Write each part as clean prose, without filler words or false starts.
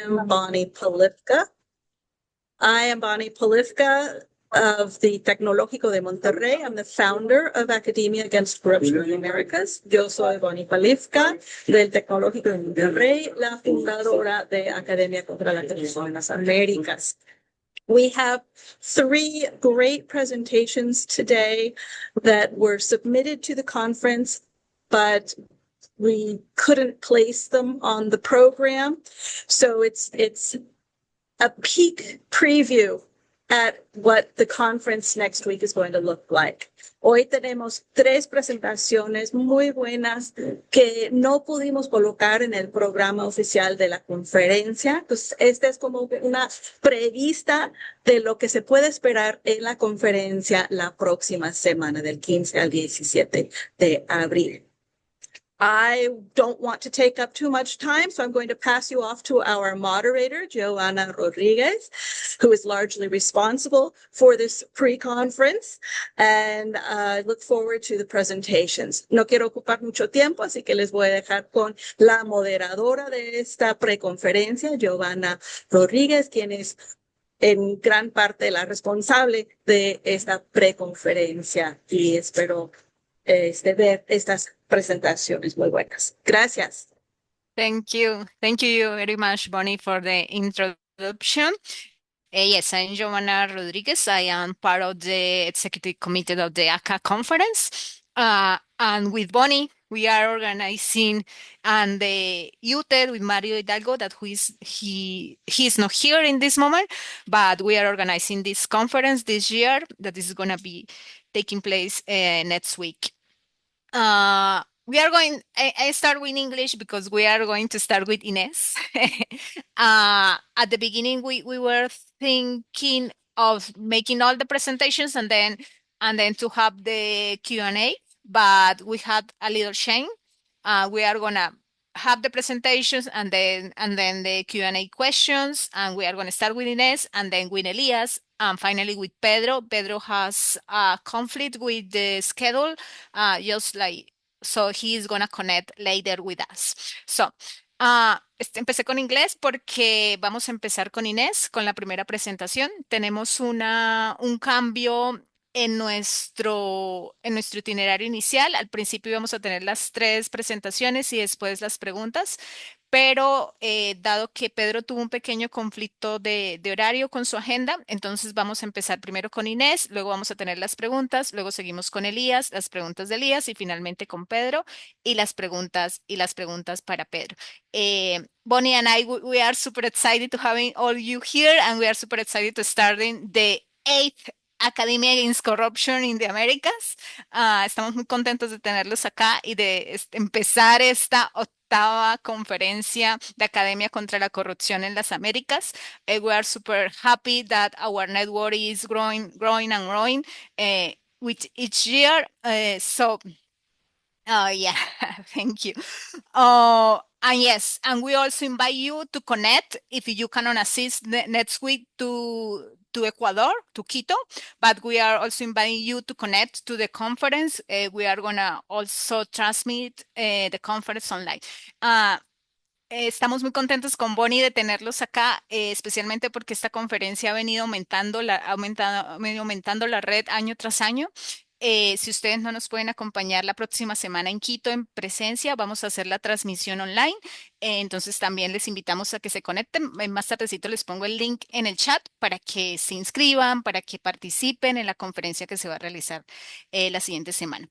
am Bonnie Polivka. I am Bonnie Polivka of the Tecnológico de Monterrey. I'm the founder of Academia Against Corruption in the Americas. Yo soy Bonnie Polivka del Tecnológico de Monterrey, la fundadora de Academia contra la Corrupción en las Américas. We have 3 great presentations today that were submitted to the conference, but we couldn't place them on the program. So it's a peek preview at what the conference next week is going to look like. Hoy tenemos 3 presentaciones muy buenas que no pudimos colocar en el programa oficial de la conferencia. Entonces, esta es como una prevista de lo que se puede esperar en la conferencia la próxima semana, del 15 al 17 de abril. I don't want to take up too much time, so I'm going to pass you off to our moderator, Joanna Rodriguez, who is largely responsible for this pre-conference, and I look forward to the presentations. No quiero ocupar mucho tiempo, así que les voy a dejar con la moderadora de esta preconferencia, Joanna Rodriguez, quien es en gran parte la responsable de esta preconferencia, y espero ver estas presentaciones muy buenas. Gracias. Thank you. Thank you very much, Bonnie, for the introduction. Yes, I'm Joanna Rodriguez. I am part of the executive committee of the ACA conference. And with Bonnie, we are organizing and the UTED with Mario Hidalgo, that he is not here in this moment, but we are organizing this conference this year that is going to be taking place next week. We are going, I start with English because we are going to start with Ines. At the beginning, we were thinking of making all the presentations and then to have the Q&A, but we had a little change. We are gonna have the presentations and then the Q&A questions, and we are gonna start with Ines and then with Elias, and finally with Pedro. Pedro has a conflict with the schedule, just like, so he is gonna connect later with us. So, empecé con inglés porque vamos a empezar con Inés, con la primera presentación. Tenemos un cambio en nuestro itinerario inicial. Al principio íbamos a tener las 3 presentaciones y después las preguntas, pero dado que Pedro tuvo un pequeño conflicto de horario con su agenda, entonces vamos a empezar primero con Inés, luego vamos a tener las preguntas, luego seguimos con Elías, las preguntas de Elías y finalmente con Pedro y las preguntas para Pedro. Bonnie and I, we are super excited to having all you here, and we are super excited to starting the 8th Academia Against Corruption in the Americas. Estamos muy contentos de tenerlos acá y de empezar esta 8ª conferencia de Academia contra la Corrupción en las Américas. We are super happy that our network is growing and growing with each year. Yeah, thank you. And yes, and we also invite you to connect if you cannot assist next week to Ecuador, to Quito, but we are also inviting you to connect to the conference. We are going to also transmit the conference online. Estamos muy contentos con Bonnie de tenerlos acá, especialmente porque esta conferencia ha venido aumentando la red año tras año. Si ustedes no nos pueden acompañar la próxima semana en Quito en presencia, vamos a hacer la transmisión online. Entonces también les invitamos a que se conecten. Más tardecito les pongo el link en el chat para que se inscriban, para que participen en la conferencia que se va a realizar la siguiente semana.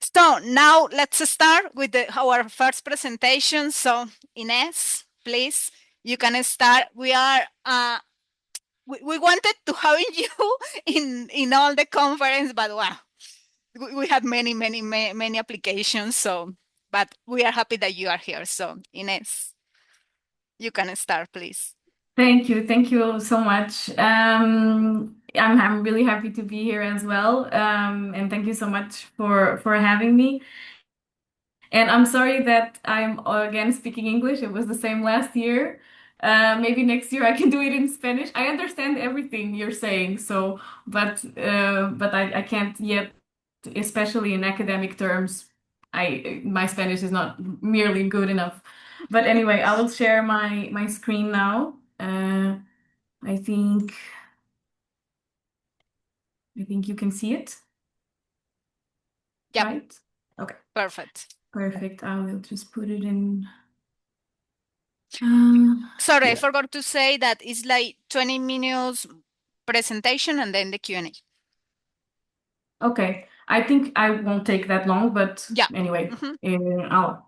So now let's start with our first presentation. So Ines, please, you can start. We are we wanted to have you in all the conference, but wow, we had many applications. So, but we are happy that you are here. So Ines, you can start, please. Thank you so much. I'm really happy to be here as well, and thank you so much for having me. And I'm sorry that I'm again speaking English. It was the same last year. Maybe next year I can do it in Spanish. I understand everything you're saying, so but I can't yet, especially in academic terms. My Spanish is not merely good enough. But anyway, I will share my screen now. I think you can see it, Yep. right? Okay, Perfect. perfect. I will just put it in. Sorry, I Yeah. forgot to say that it's like 20 minutes presentation and then the Q&A. Okay, I think I won't take that long, but Yeah. anyway,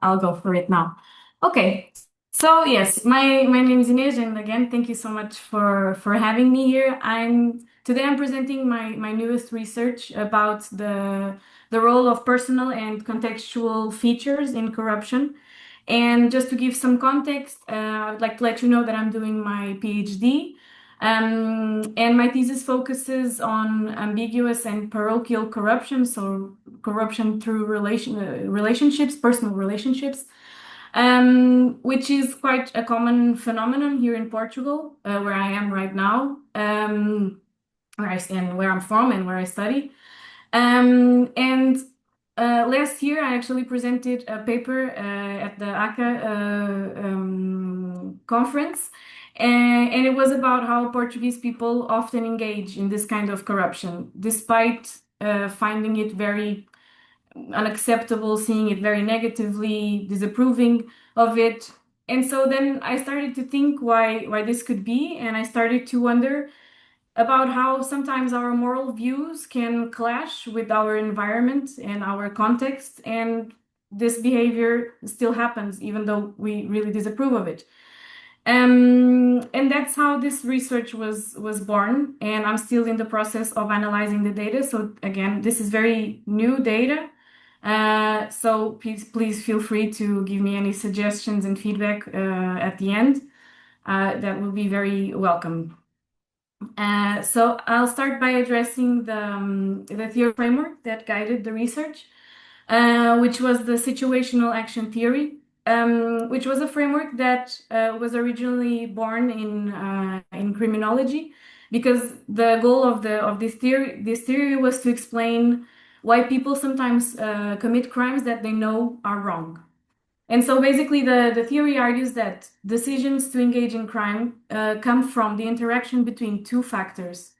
I'll go for it now. Okay, so yes, my name is Inês, and again, thank you so much for having me here. Today I'm presenting my newest research about the role of personal and contextual features in corruption. And just to give some context, I'd like to let you know that I'm doing my PhD. And my thesis focuses on ambiguous and parochial corruption, so corruption through relationships, personal relationships, which is quite a common phenomenon here in Portugal, where I am right now, where I'm from and where I study. And last year, I actually presented a paper at the ACA conference, and it was about how Portuguese people often engage in this kind of corruption, despite finding it very unacceptable, seeing it very negatively, disapproving of it. And so then I started to think why this could be, and I started to wonder about how sometimes our moral views can clash with our environment and our context, and this behavior still happens even though we really disapprove of it. And that's how this research was born, and I'm still in the process of analyzing the data. So again, this is very new data. So please feel free to give me any suggestions and feedback at the end. That will be very welcome. So I'll start by addressing the theory framework that guided the research, which was the situational action theory, which was a framework that was originally born in criminology, because the goal of this theory was to explain why people sometimes commit crimes that they know are wrong. And so basically, the theory argues that decisions to engage in crime come from the interaction between two factors,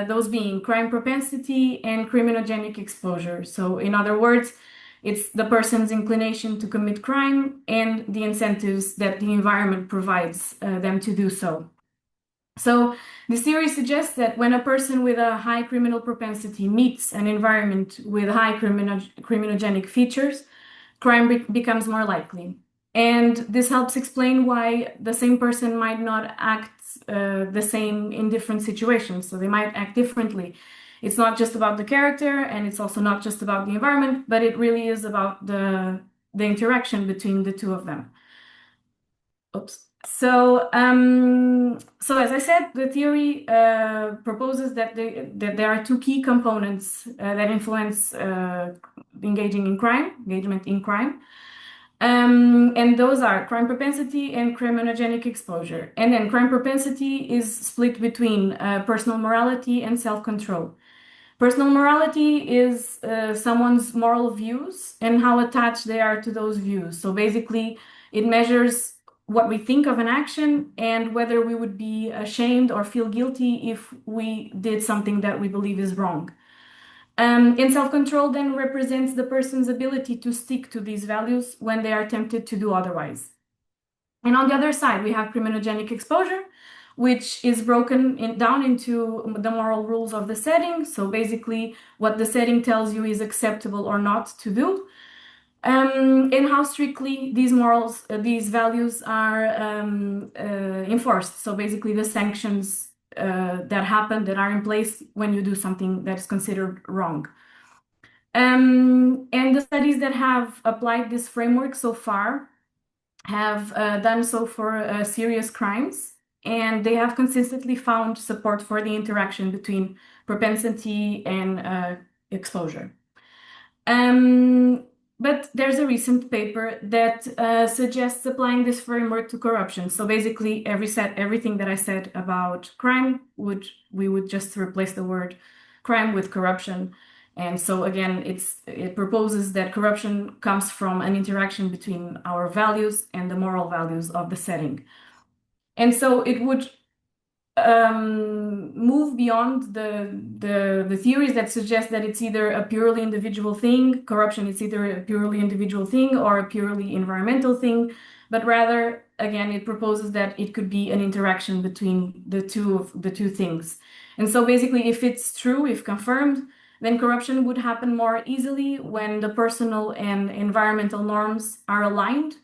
those being crime propensity and criminogenic exposure. So, in other words, it's the person's inclination to commit crime and the incentives that the environment provides them to do so. So, this theory suggests that when a person with a high criminal propensity meets an environment with high criminogenic features, crime becomes more likely. And this helps explain why the same person might not act the same in different situations. So they might act differently. It's not just about the character, and it's also not just about the environment, but it really is about the interaction between the two of them. Oops. So as I said, the theory proposes that there are two key components that influence engagement in crime. And those are crime propensity and criminogenic exposure. And then crime propensity is split between personal morality and self-control. Personal morality is someone's moral views and how attached they are to those views. So basically, it measures what we think of an action and whether we would be ashamed or feel guilty if we did something that we believe is wrong. And self-control then represents the person's ability to stick to these values when they are tempted to do otherwise. And on the other side, we have criminogenic exposure, which is broken down into the moral rules of the setting. So basically, what the setting tells you is acceptable or not to do. And how strictly these values are enforced. So basically, the sanctions that happen, that are in place when you do something that is considered wrong. And the studies that have applied this framework so far have done so for serious crimes, and they have consistently found support for the interaction between propensity and exposure. But there's a recent paper that suggests applying this framework to corruption. So basically, everything that I said about crime we would just replace the word crime with corruption. And so again, it proposes that corruption comes from an interaction between our values and the moral values of the setting. And so it would move beyond the theories that suggest that it's either a purely individual thing, corruption is either a purely individual thing or a purely environmental thing, but rather, again, it proposes that it could be an interaction between the two things. And so basically, if it's true, if confirmed, then corruption would happen more easily when the personal and environmental norms are aligned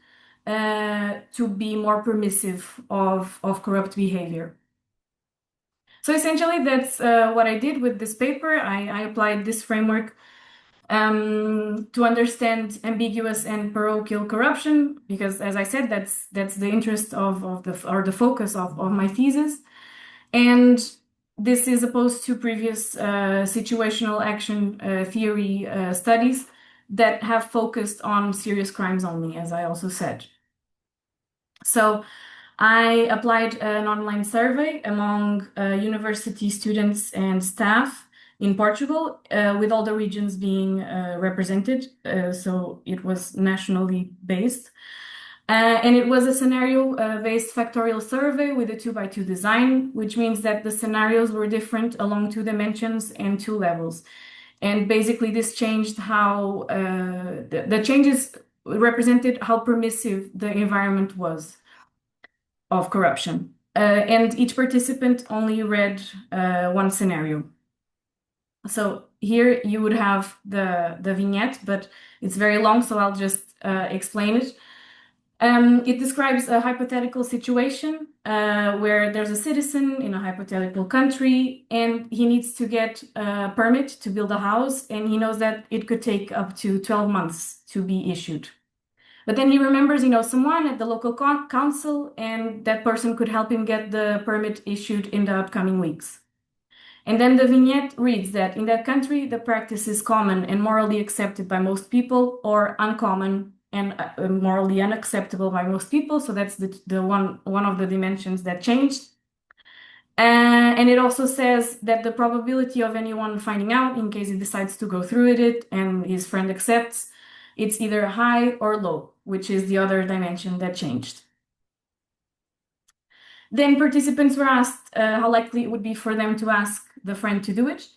to be more permissive of corrupt behavior. So essentially, that's what I did with this paper. I applied this framework to understand ambiguous and parochial corruption, because, as I said, that's the interest of the focus of my thesis. And this is opposed to previous situational action theory studies that have focused on serious crimes only, as I also said. So I applied an online survey among university students and staff in Portugal, with all the regions being represented. So it was nationally based. And it was a scenario-based factorial survey with a 2x2 design, which means that the scenarios were different along 2 dimensions and 2 levels. And basically, this changed how the changes represented how permissive the environment was of corruption. And each participant only read 1 scenario. So here you would have the vignette, but it's very long, so I'll just explain it. It describes a hypothetical situation where there's a citizen in a hypothetical country and he needs to get a permit to build a house, and he knows that it could take up to 12 months to be issued. But then he remembers, someone at the local council, and that person could help him get the permit issued in the upcoming weeks. And then the vignette reads that in that country, the practice is common and morally accepted by most people, or uncommon and morally unacceptable by most people. So that's the one of the dimensions that changed. And it also says that the probability of anyone finding out, in case he decides to go through with it and his friend accepts, it's either high or low, which is the other dimension that changed. Then participants were asked how likely it would be for them to ask the friend to do it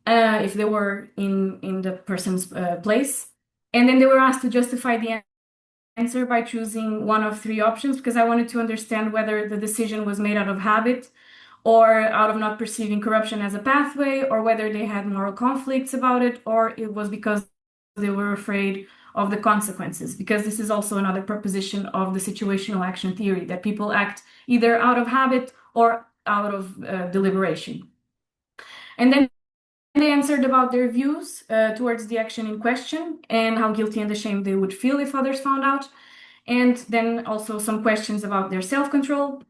if they were in the person's place. And then they were asked to justify the answer by choosing one of 3 options, because I wanted to understand whether the decision was made out of habit or out of not perceiving corruption as a pathway, or whether they had moral conflicts about it, or it was because they were afraid of the consequences, because this is also another proposition of the situational action theory, that people act either out of habit or out of deliberation. And then they answered about their views towards the action in question and how guilty and ashamed they would feel if others found out. And then also some questions about their self-control.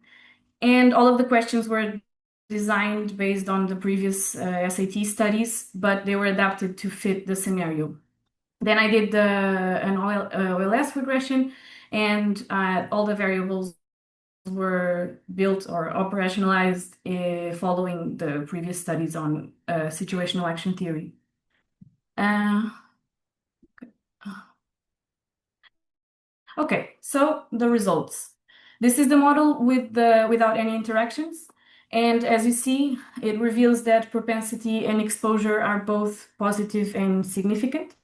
And all of the questions were designed based on the previous SAT studies, but they were adapted to fit the scenario. Then I did an OLS regression, and all the variables were built or operationalized following the previous studies on situational action theory. Okay, so the results. This is the model without any interactions. And as you see, it reveals that propensity and exposure are both positive and significant,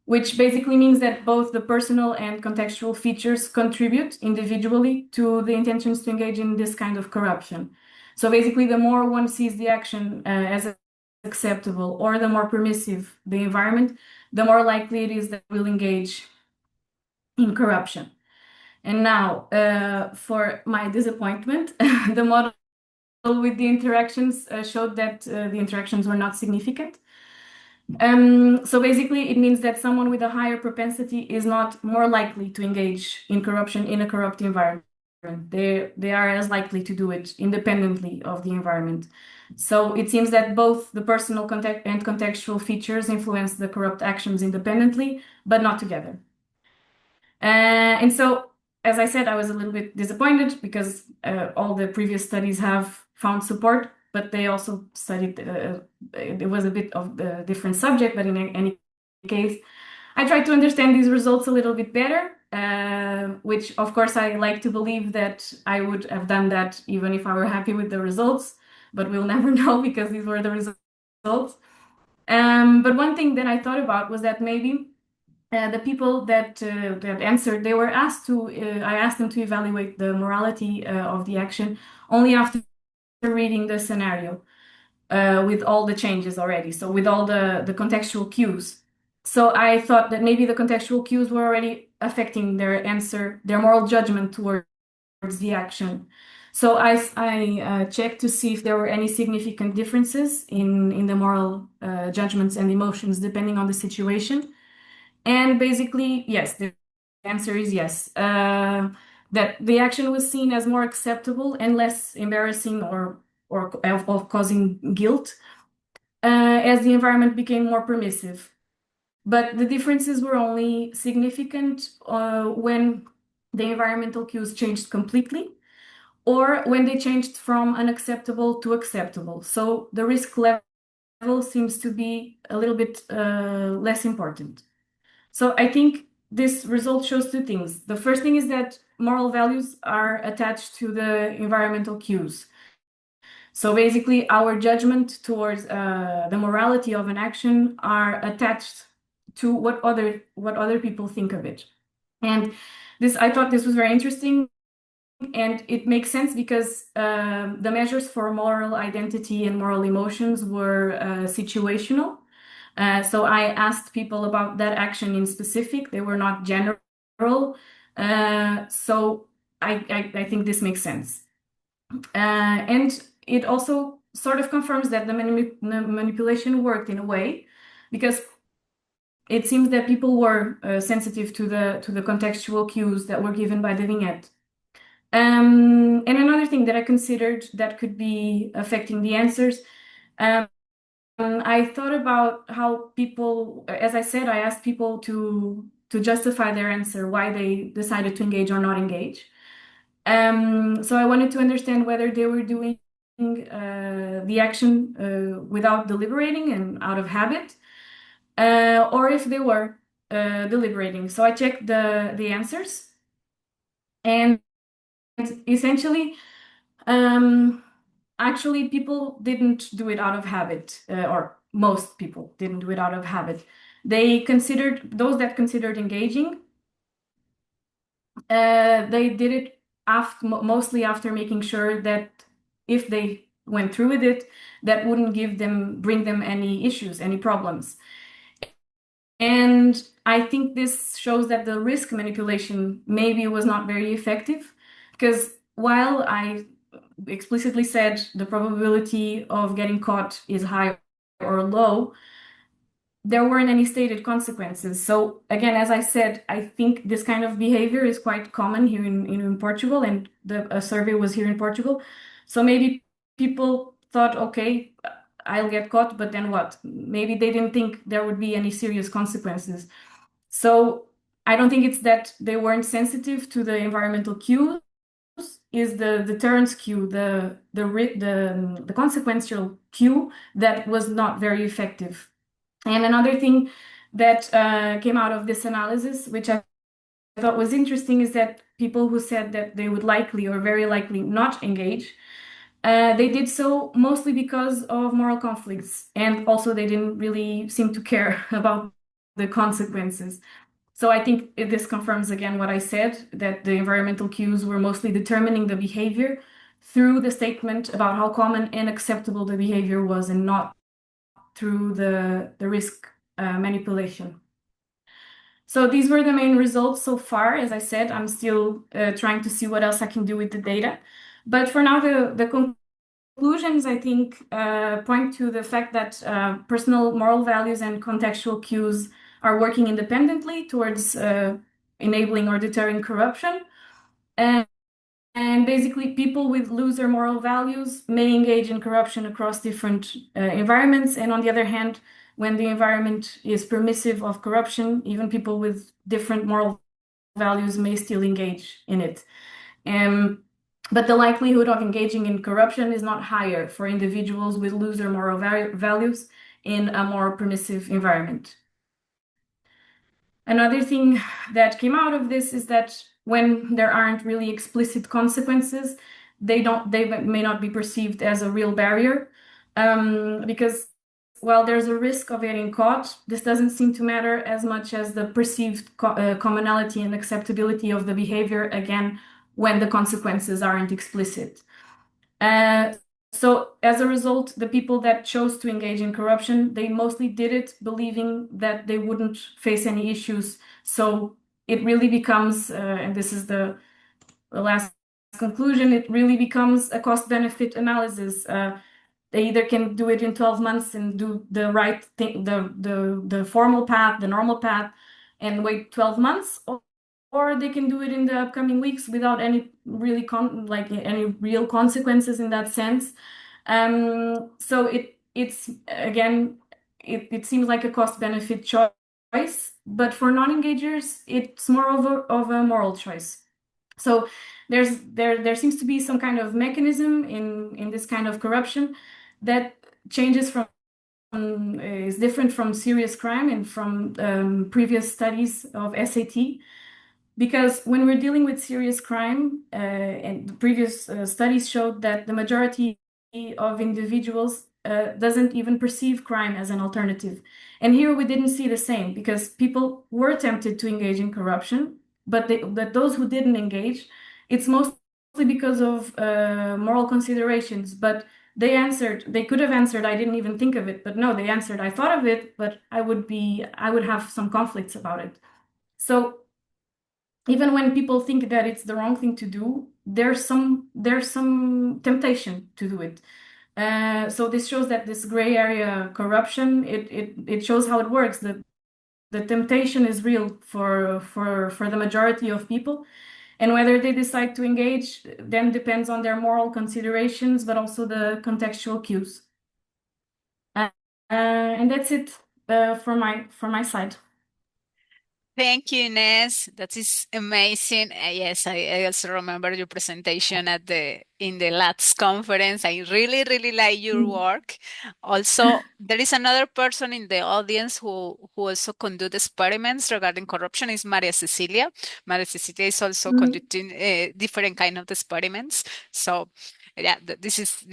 which basically means that both the personal and contextual features contribute individually to the intentions to engage in this kind of corruption. So basically, the more one sees the action as acceptable or the more permissive the environment, the more likely it is that we'll engage in corruption. And now, for my disappointment, the model with the interactions showed that the interactions were not significant. So basically, it means that someone with a higher propensity is not more likely to engage in corruption in a corrupt environment. They are as likely to do it independently of the environment. So it seems that both the personal context and contextual features influence the corrupt actions independently, but not together. And so, as I said, I was a little bit disappointed because all the previous studies have found support but they also studied, it was a bit of a different subject, but in any case, I tried to understand these results a little bit better, which of course I like to believe that I would have done that even if I were happy with the results, but we'll never know because these were the results. But one thing that I thought about was that maybe the people that answered, they were asked to, I asked them to evaluate the morality of the action only after reading the scenario with all the changes already, so with all the contextual cues. So I thought that maybe the contextual cues were already affecting their answer, their moral judgment towards the action. So I checked to see if there were any significant differences in the moral judgments and emotions depending on the situation. And basically, yes, the answer is yes. That the action was seen as more acceptable and less embarrassing or of causing guilt as the environment became more permissive. But the differences were only significant when the environmental cues changed completely or when they changed from unacceptable to acceptable. So the risk level seems to be a little bit less important. So I think this result shows two things. The first thing is that moral values are attached to the environmental cues. So basically, our judgment towards the morality of an action are attached to what other people think of it. And this, I thought this was very interesting, and it makes sense because the measures for moral identity and moral emotions were situational. So I asked people about that action in specific. They were not general. So I think this makes sense. And it also sort of confirms that the manipulation worked in a way, because it seems that people were sensitive to the contextual cues that were given by the vignette. And another thing that I considered that could be affecting the answers, I thought about how people, as I said, I asked people to justify their answer, why they decided to engage or not engage. So I wanted to understand whether they were doing the action without deliberating and out of habit, or if they were deliberating. So I checked the answers, and essentially, actually, people didn't do it out of habit, or most people didn't do it out of habit. They considered, those that considered engaging, they did it mostly after making sure that if they went through with it, that wouldn't bring them any issues, any problems. And I think this shows that the risk manipulation maybe was not very effective, because while I explicitly said the probability of getting caught is high or low, there weren't any stated consequences. So again, as I said, I think this kind of behavior is quite common here in Portugal, and a survey was here in Portugal. So maybe people thought, okay, I'll get caught, but then what? Maybe they didn't think there would be any serious consequences. So I don't think it's that they weren't sensitive to the environmental cues, is the deterrence cue, the consequential cue that was not very effective. And another thing that came out of this analysis, which I thought was interesting, is that people who said that they would likely or very likely not engage, they did so mostly because of moral conflicts, and also they didn't really seem to care about the consequences. So I think this confirms again what I said, that the environmental cues were mostly determining the behavior through the statement about how common and acceptable the behavior was, and not through the risk manipulation. So these were the main results so far. As I said, I'm still trying to see what else I can do with the data. But for now, the conclusions, I think, point to the fact that personal moral values and contextual cues are working independently towards enabling or deterring corruption. And basically, people with looser moral values may engage in corruption across different environments. And on the other hand, when the environment is permissive of corruption, even people with different moral values may still engage in it. but the likelihood of engaging in corruption is not higher for individuals with looser moral values in a more permissive environment. Another thing that came out of this is that when there aren't really explicit consequences, they may not be perceived as a real barrier, because while there's a risk of getting caught, this doesn't seem to matter as much as the perceived commonality and acceptability of the behavior, again, when the consequences aren't explicit. So as a result, the people that chose to engage in corruption, they mostly did it believing that they wouldn't face any issues. So it really becomes, and this is the last conclusion, it really becomes a cost-benefit analysis. They either can do it in 12 months and do the right thing, the formal path, the normal path, and wait 12 months, or they can do it in the upcoming weeks without any really any real consequences in that sense. So it's again, it seems like a cost-benefit choice, but for non-engagers, it's more of a moral choice. So there seems to be some kind of mechanism in this kind of corruption that changes from is different from serious crime and from previous studies of SAT. Because when we're dealing with serious crime, and the previous studies showed that the majority of individuals doesn't even perceive crime as an alternative. And here we didn't see the same, because people were tempted to engage in corruption, but those who didn't engage, it's mostly because of moral considerations. But they could have answered, I didn't even think of it, but no, they answered, I thought of it, but I would have some conflicts about it. So even when people think that it's the wrong thing to do, there's some temptation to do it. So this shows that this gray area corruption, it shows how it works. The temptation is real for the majority of people, and whether they decide to engage then depends on their moral considerations, but also the contextual cues. And that's it for my side. Thank you, Ines. That is amazing. Yes, I also remember your presentation in the LATS conference. I really, really like your work. Also, there is another person in the audience who also conduct experiments regarding corruption, is Maria Cecilia. Maria Cecilia is also conducting different kind of experiments. So yeah, this is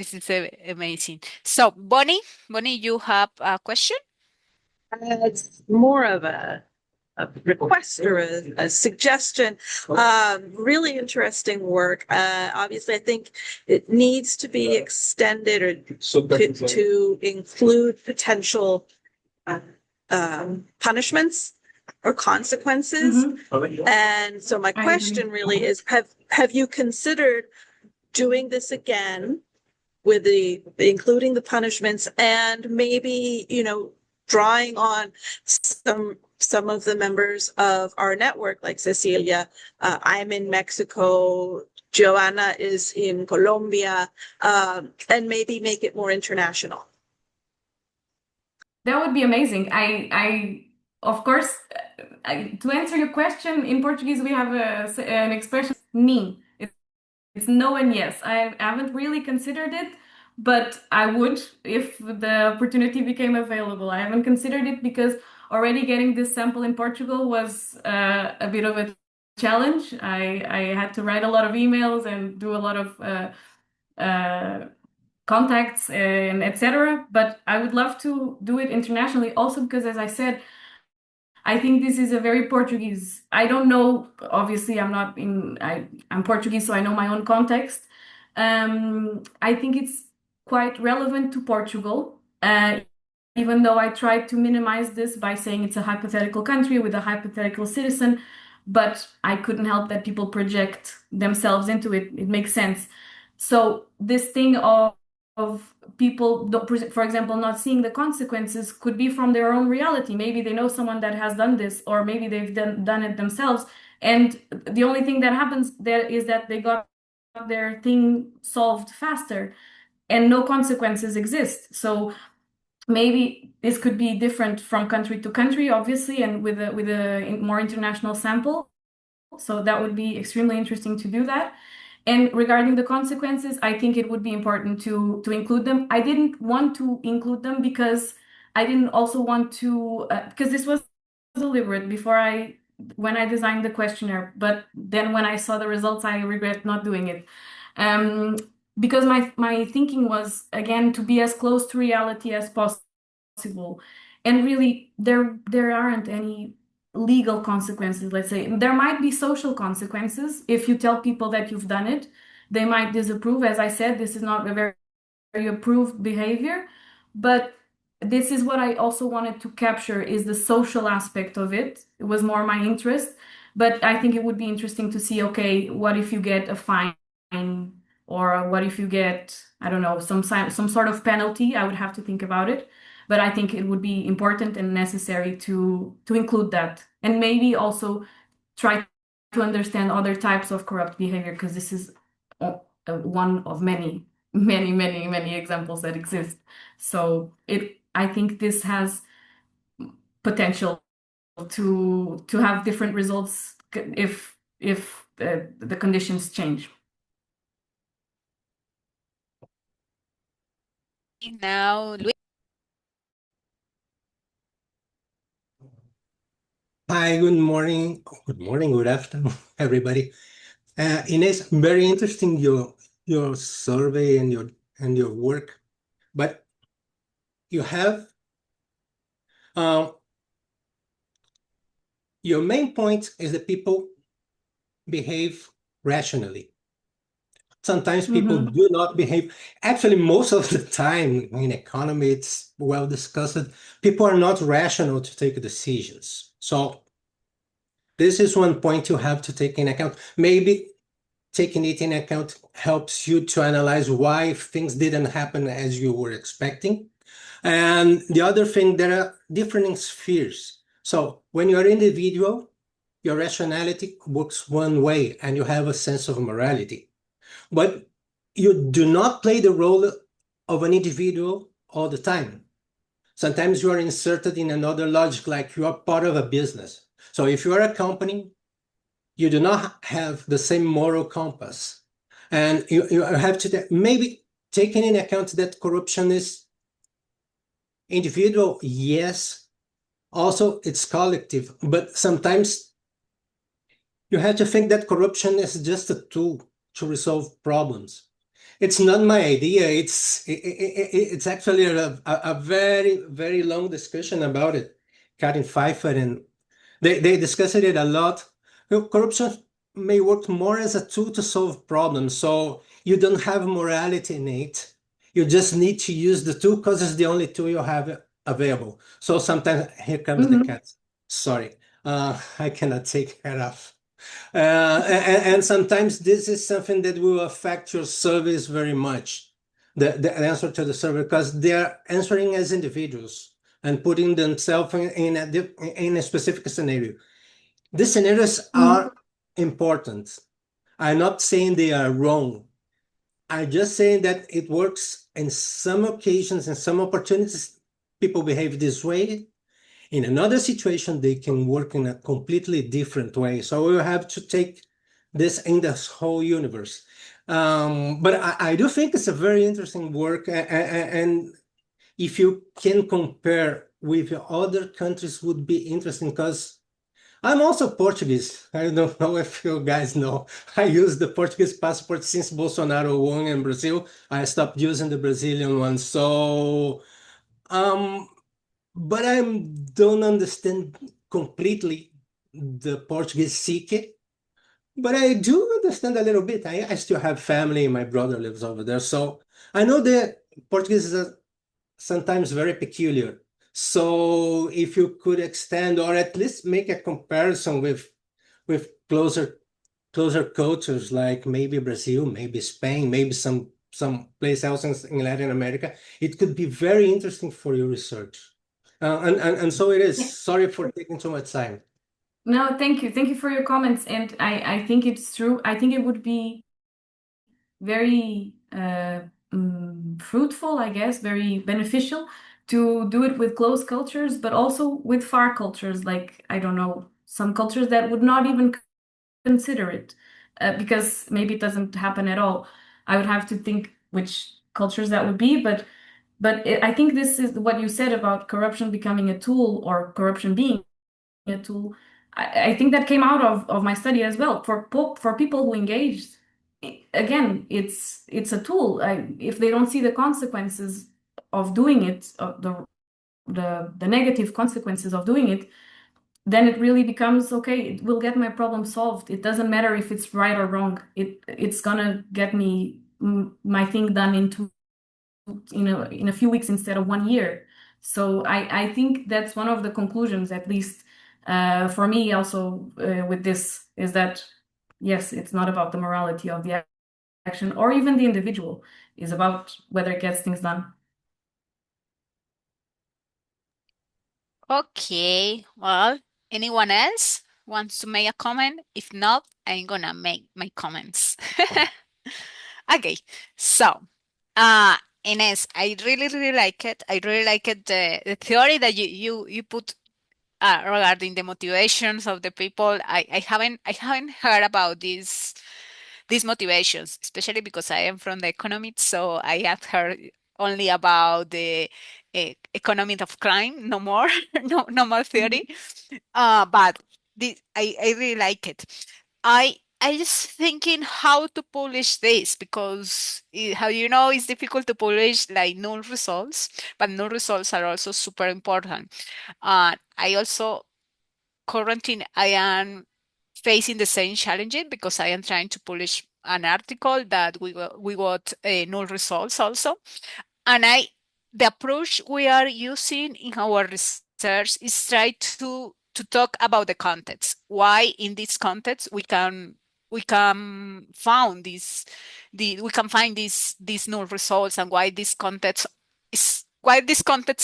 amazing. So Bonnie, you have a question? It's more of a request or a suggestion. Really interesting work. Obviously, I think it needs to be extended or to include potential punishments or consequences. And so my question really is, have you considered doing this again with including the punishments, and maybe, drawing on some of the members of our network, like Cecilia? I'm in Mexico, Joanna is in Colombia, and maybe make it more international. That would be amazing. I of course, to answer your question, in Portuguese we have an expression, "nim." It's no and yes. I haven't really considered it, but I would if the opportunity became available. I haven't considered it because already getting this sample in Portugal was a bit of a challenge. I had to write a lot of emails and do a lot of contacts and etc. But I would love to do it internationally also because, as I said, I think this is a very Portuguese. I don't know, obviously I'm Portuguese, so I know my own context. I think it's quite relevant to Portugal, even though I tried to minimize this by saying it's a hypothetical country with a hypothetical citizen, but I couldn't help that people project themselves into it. It makes sense. So this thing of people, for example, not seeing the consequences could be from their own reality. Maybe they know someone that has done this, or maybe they've done it themselves. And the only thing that happens there is that they got their thing solved faster and no consequences exist. So maybe this could be different from country to country, obviously, and with a more international sample. So that would be extremely interesting to do that. And regarding the consequences, I think it would be important to include them. I didn't want to include them because I didn't also want to, because this was deliberate when I designed the questionnaire, but then when I saw the results, I regret not doing it. Because my thinking was, again, to be as close to reality as possible. And really, there aren't any legal consequences, let's say. There might be social consequences. If you tell people that you've done it, they might disapprove. As I said, this is not a very approved behavior, but this is what I also wanted to capture, is the social aspect of it. It was more my interest, but I think it would be interesting to see, okay, what if you get a fine, or what if you get, I don't know, some sort of penalty? I would have to think about it. But I think it would be important and necessary to include that, and maybe also try to understand other types of corrupt behavior, because this is one of many examples that exist. So I think this has potential to have different results if the conditions change. Now, Luis. Hi, good morning, good afternoon, everybody. Inés, very interesting your survey and your work, but you have your main point is that people behave rationally. Sometimes people do not behave. Actually, most of the time in economy, it's well discussed. People are not rational to take decisions. So this is one point you have to take in account. Maybe taking it in account helps you to analyze why things didn't happen as you were expecting. And the other thing, there are different spheres. So when you're individual, your rationality works one way and you have a sense of morality. But you do not play the role of an individual all the time. Sometimes you are inserted in another logic, like you are part of a business. So if you are a company, you do not have the same moral compass. And you have to maybe taking in account that corruption is individual, yes. Also, it's collective. But sometimes you have to think that corruption is just a tool to resolve problems. It's not my idea. It's actually a very, very long discussion about it. Karin Pfeiffer, and they discussed it a lot. Corruption may work more as a tool to solve problems. So you don't have morality in it. You just need to use the tool because it's the only tool you have available. So sometimes, here comes the cat. Sorry, I cannot take her off. And sometimes this is something that will affect your service very much, the answer to the survey, because they're answering as individuals and putting themselves in a specific scenario. These scenarios are important. I'm not saying they are wrong. I'm just saying that it works in some occasions, in some opportunities, people behave this way. In another situation, they can work in a completely different way. So we have to take this in this whole universe. But I do think it's a very interesting work. And if you can compare with other countries, would be interesting, because I'm also Portuguese. I don't know if you guys know. I use the Portuguese passport since Bolsonaro won in Brazil. I stopped using the Brazilian one. So, but I don't understand completely the Portuguese psyche, but I do understand a little bit. I still have family. My brother lives over there. So I know that Portuguese is sometimes very peculiar. So if you could extend or at least make a comparison with closer cultures, like maybe Brazil, maybe Spain, maybe some place else in Latin America, it could be very interesting for your research. And so it is. Sorry for taking too much time. No, thank you. Thank you for your comments. And I think it's true. I think it would be very fruitful, I guess, very beneficial to do it with close cultures, but also with far cultures, like, I don't know, some cultures that would not even consider it. because maybe it doesn't happen at all. I would have to think which cultures that would be, but I think this is what you said about corruption becoming a tool or corruption being a tool. I think that came out of my study as well. For people who engaged, again, it's a tool. If they don't see the consequences of doing it, of the negative consequences of doing it, then it really becomes okay. It will get my problem solved. It doesn't matter if it's right or wrong. It's gonna get me my thing done in a few weeks instead of 1 year. So I think that's one of the conclusions, at least for me, also with this, is that yes, it's not about the morality of the action or even the individual. Is about whether it gets things done. Okay, well, anyone else wants to make a comment? If not, I'm gonna make my comments. Okay, so Ines, I really like it. I really like it, the theory that you put regarding the motivations of the people. I haven't heard about these motivations, especially because I am from the economy, so I have heard only about the economy of crime, no more, no more theory. But I really like it. I just thinking how to publish this because how it's difficult to publish like null results, but null results are also super important. I also currently I am facing the same challenges because I am trying to publish an article that we got null results also, and the approach we are using in our research is try to talk about the context. Why in this context we can found we can find these null results, and why this context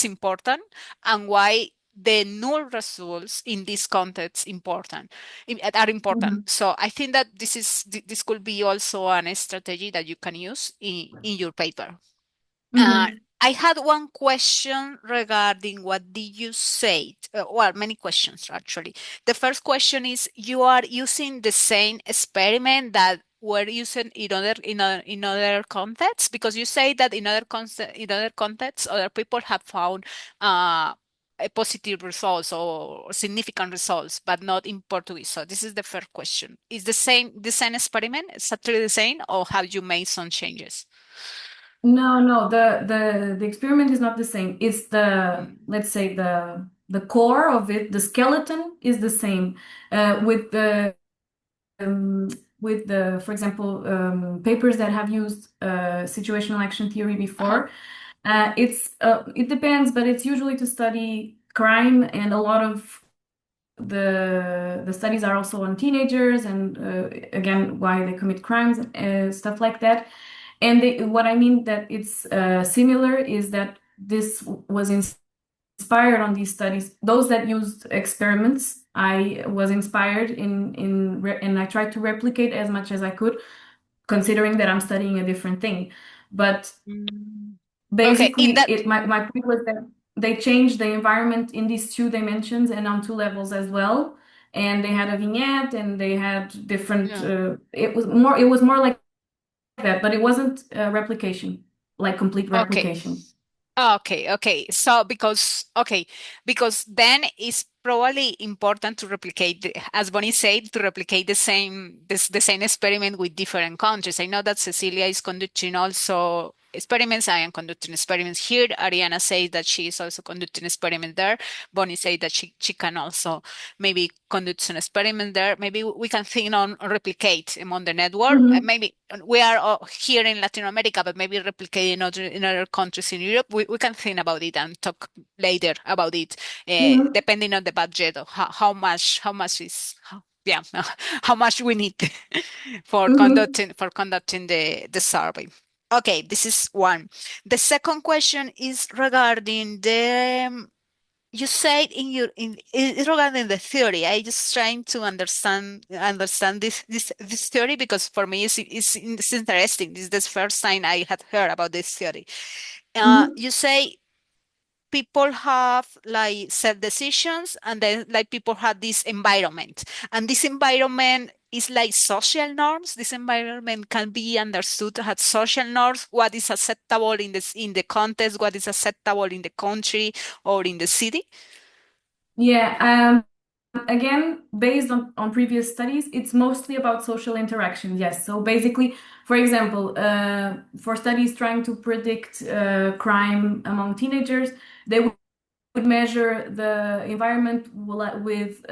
important, and why the null results in this context are important. So I think that this could be also an strategy that you can use in your paper. I had one question regarding what did you say? Well, many questions actually. The first question is, you are using the same experiment that were used in other contexts, because you say that in other contexts other people have found positive results or significant results, but not in Portuguese. So this is the first question. Is the same experiment exactly the same, or have you made some changes? No, the experiment is not the same. It's let's say the core of it, the skeleton is the same. With the, for example, papers that have used situational action theory before, it depends, but it's usually to study crime, and a lot of the studies are also on teenagers and again why they commit crimes, stuff like that. And what I mean that it's similar is that this was inspired on these studies. Those that used experiments, I was inspired and I tried to replicate as much as I could, considering that I'm studying a different thing. But basically, my point was that they changed the environment in these 2 dimensions and on 2 levels as well. And they had a vignette and they had different. It was more like that, but it wasn't replication, like complete replication. Okay. So because then it's probably important to replicate, as Bonnie said, to replicate the same experiment with different countries. I know that Cecilia is conducting also experiments. I am conducting experiments here. Ariana says that she is also conducting experiment there. Bonnie said that she can also maybe conduct an experiment there. Maybe we can think on replicate among the network. Maybe we are here in Latin America, but maybe replicate in other countries in Europe. We can think about it and talk later about it, depending on the budget of how much how much we need for conducting the survey. Okay, this is one. The second question is regarding you said regarding the theory. I just trying to understand this theory, because for me it's interesting. This is the first time I had heard about this theory. You say people have like self decisions, and then like people have this environment, and this environment is like social norms. This environment can be understood as social norms, what is acceptable in the context, what is acceptable in the country or in the city. Yeah, again, based on previous studies, it's mostly about social interaction. Yes. So basically, for example, for studies trying to predict crime among teenagers, they would measure the environment with,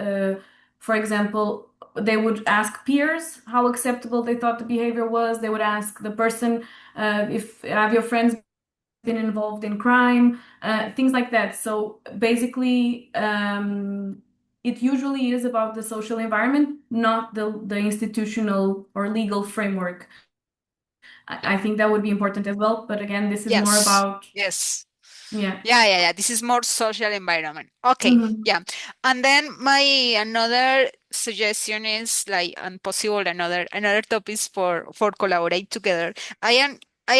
for example, they would ask peers how acceptable they thought the behavior was. They would ask the person, if have your friends been involved in crime, things like that. So basically, it usually is about the social environment, not the institutional or legal framework. I think that would be important as well. But again, this is more Yes. about, Yes. yeah. Yeah. This is more social environment. Okay. Mhm. Yeah. And then my another suggestion is like and possible another topics for collaborate together. I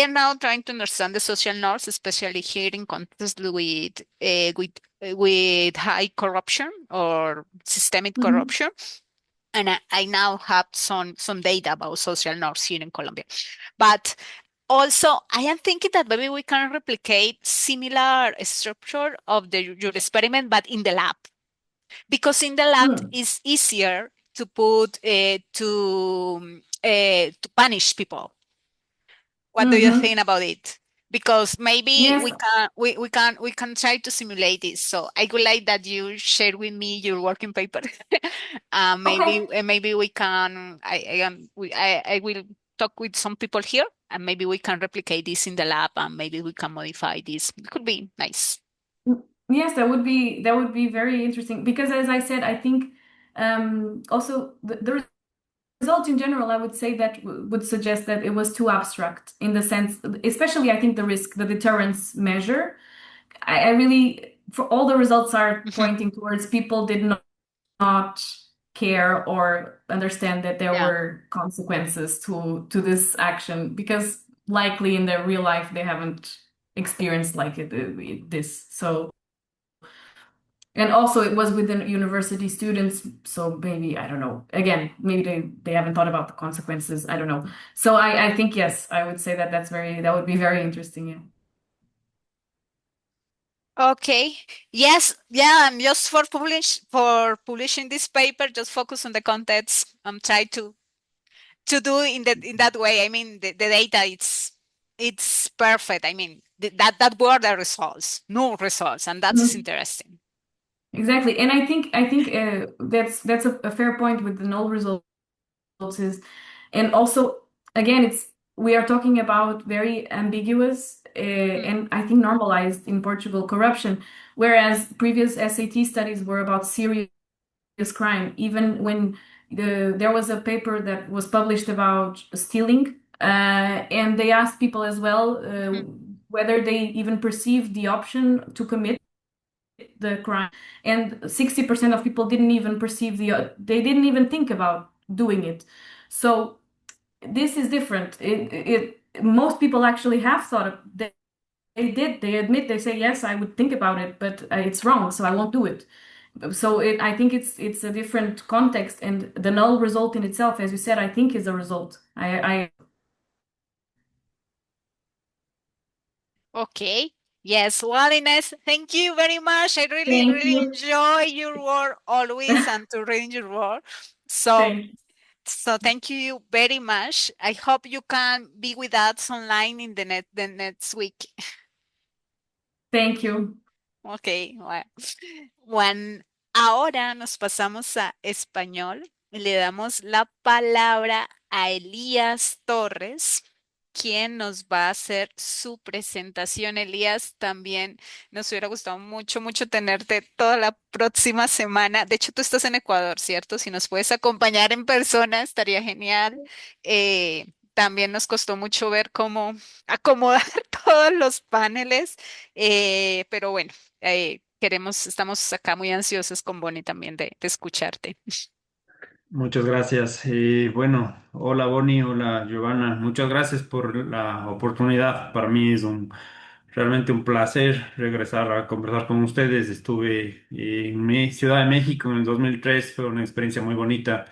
am now trying to understand the social norms, especially here in context with high corruption or systemic Mhm. corruption. And I now have some data about social norms here in Colombia. But also, I am thinking that maybe we can replicate similar structure of your experiment, but in the lab, because in the lab Mm. it's easier to put to punish people. What do you Mhm. think about it? Because maybe Yes. we can try to simulate this. So I would like that you share with me your working paper. Okay. Maybe we can. I will talk with some people here, and maybe we can replicate this in the lab, and maybe we can modify this. It could be nice. Yes, that would be very interesting because, as I said, I think also the result in general, I would say that would suggest that it was too abstract in the sense, especially I think the risk, the deterrence measure. I really, for all the results are Mhm. pointing towards people did not care or understand that there Yeah. were consequences to this action because likely in their real life they haven't experienced like this. So. And also it was with the university students, so maybe, I don't know. Again, maybe they haven't thought about the consequences. I don't know. So I think yes, I would say that that would be very interesting. Yeah. Okay. Yes. Yeah. And just for publishing this paper, just focus on the context. I'm trying to do in that way. I mean, the data it's perfect. I mean, that were the results, no results, and that is Mhm. interesting. Exactly. And I think that's a fair point with the null results is, and also again, it's we are talking about very ambiguous Mm, and I think normalized in Portugal corruption, whereas previous SAT studies were about serious crime. Even when there was a paper that was published about stealing, and they asked people as well mhm. whether they even perceived the option to commit the crime, and 60% of people didn't even perceive they didn't even think about doing it. So this is different. Most people actually have thought of, they admit, they say yes, I would think about it, but it's wrong, so I won't do it. So I think it's a different context, and the null result in itself, as you said, I think is a result. I Okay. Yes, well, Ines, thank you very much. I really, thank really you. enjoy your work always and to read your work. So, Thank, so thank you very much. I hope you can be with us online in the next week. thank you. Ok, bueno. Bueno, ahora nos pasamos a español y le damos la palabra a Elías Torres, quien nos va a hacer su presentación. Elías, también nos hubiera gustado mucho, mucho tenerte toda la próxima semana. De hecho, tú estás en Ecuador, ¿cierto? Si nos puedes acompañar en persona, estaría genial. También nos costó mucho ver cómo acomodar todos los paneles, pero bueno estamos acá muy ansiosos con Bonnie también de escucharte. Muchas gracias. Bueno, hola Bonnie, hola Giovanna. Muchas gracias por la oportunidad. Para mí es realmente un placer regresar a conversar con ustedes. Estuve en mi Ciudad de México en el 2003. Fue una experiencia muy bonita.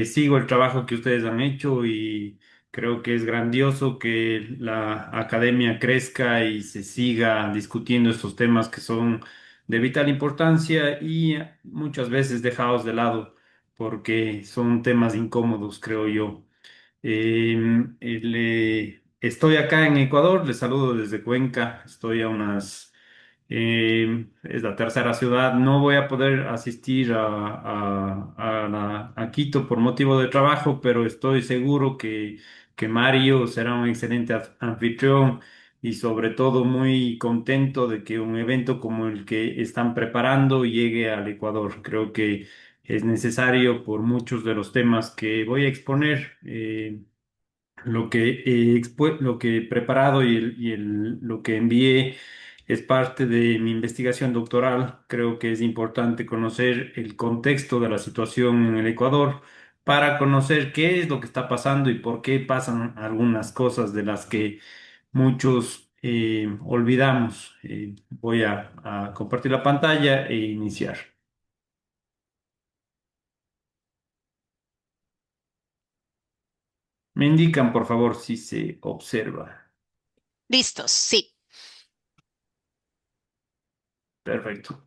Sigo el trabajo que ustedes han hecho y creo que es grandioso que la academia crezca y se siga discutiendo estos temas que son de vital importancia y muchas veces dejados de lado porque son temas incómodos, creo yo. Estoy acá en Ecuador, les saludo desde Cuenca, estoy a es la tercera ciudad. No voy a poder asistir a Quito por motivo de trabajo, pero estoy seguro que Mario será un excelente anfitrión y sobre todo muy contento de que un evento como el que están preparando llegue al Ecuador. Creo que es necesario por muchos de los temas que voy a exponer. Lo que he preparado lo que envié es parte de mi investigación doctoral. Creo que es importante conocer el contexto de la situación en el Ecuador para conocer qué es lo que está pasando y por qué pasan algunas cosas de las que muchos olvidamos. Voy a compartir la pantalla e iniciar. Me indican, por favor, si se observa. Listos, sí. Perfecto.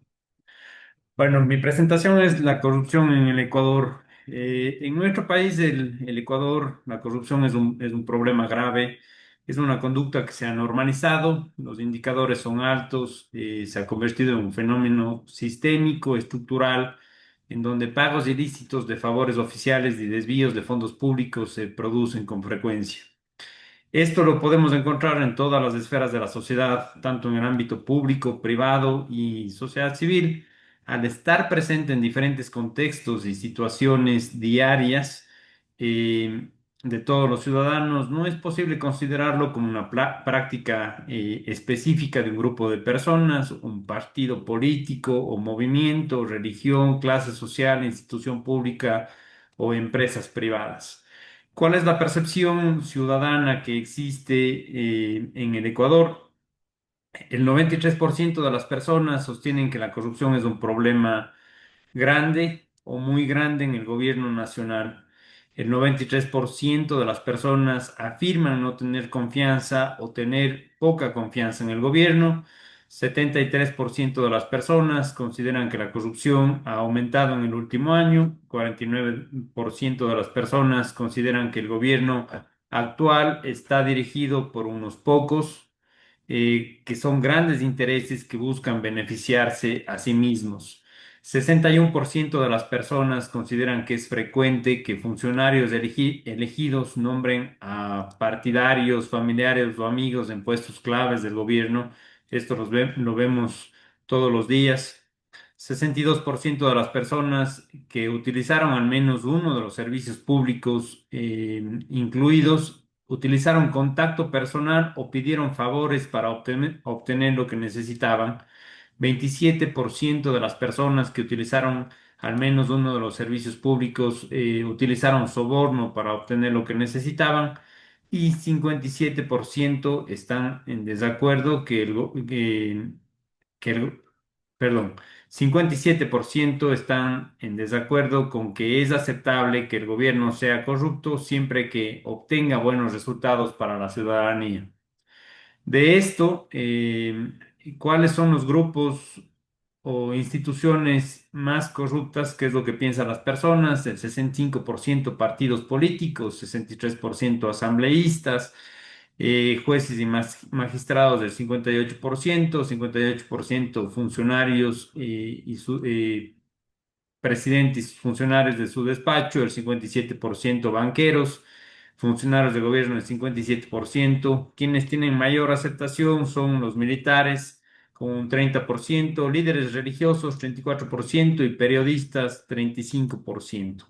Bueno, mi presentación es la corrupción en el Ecuador. En nuestro país, el Ecuador, la corrupción es un problema grave, es una conducta que se ha normalizado, los indicadores son altos, se ha convertido en un fenómeno sistémico, estructural, en donde pagos ilícitos de favores oficiales y desvíos de fondos públicos se producen con frecuencia. Esto lo podemos encontrar en todas las esferas de la sociedad, tanto en el ámbito público, privado y sociedad civil. Al estar presente en diferentes contextos y situaciones diarias de todos los ciudadanos, no es posible considerarlo como una práctica específica de un grupo de personas, un partido político o movimiento, religión, clase social, institución pública o empresas privadas. ¿Cuál es la percepción ciudadana que existe en el Ecuador? El 93% de las personas sostienen que la corrupción es un problema grande o muy grande en el gobierno nacional. El 93% de las personas afirman no tener confianza o tener poca confianza en el gobierno. 73% de las personas consideran que la corrupción ha aumentado en el último año. 49% de las personas consideran que el gobierno actual está dirigido por unos pocos, que son grandes intereses que buscan beneficiarse a sí mismos. 61% de las personas consideran que es frecuente que funcionarios elegidos nombren a partidarios, familiares o amigos en puestos claves del gobierno. Esto lo vemos todos los días. 62% de las personas que utilizaron al menos uno de los servicios públicos incluidos utilizaron contacto personal o pidieron favores para obtener lo que necesitaban. 27% de las personas que utilizaron al menos uno de los servicios públicos utilizaron soborno para obtener lo que necesitaban y 57% están en desacuerdo que el- perdón, 57% están en desacuerdo con que es aceptable que el gobierno sea corrupto siempre que obtenga buenos resultados para la ciudadanía. De esto, ¿cuáles son los grupos o instituciones más corruptas? ¿Qué es lo que piensan las personas? El 65% partidos políticos, 63% asambleístas, jueces y magistrados del 58%, 58% funcionarios presidentes y funcionarios de su despacho, el 57% banqueros, funcionarios de gobierno, el 57%. Quienes tienen mayor aceptación son los militares, con un 30%, líderes religiosos, 34% y periodistas, 35%.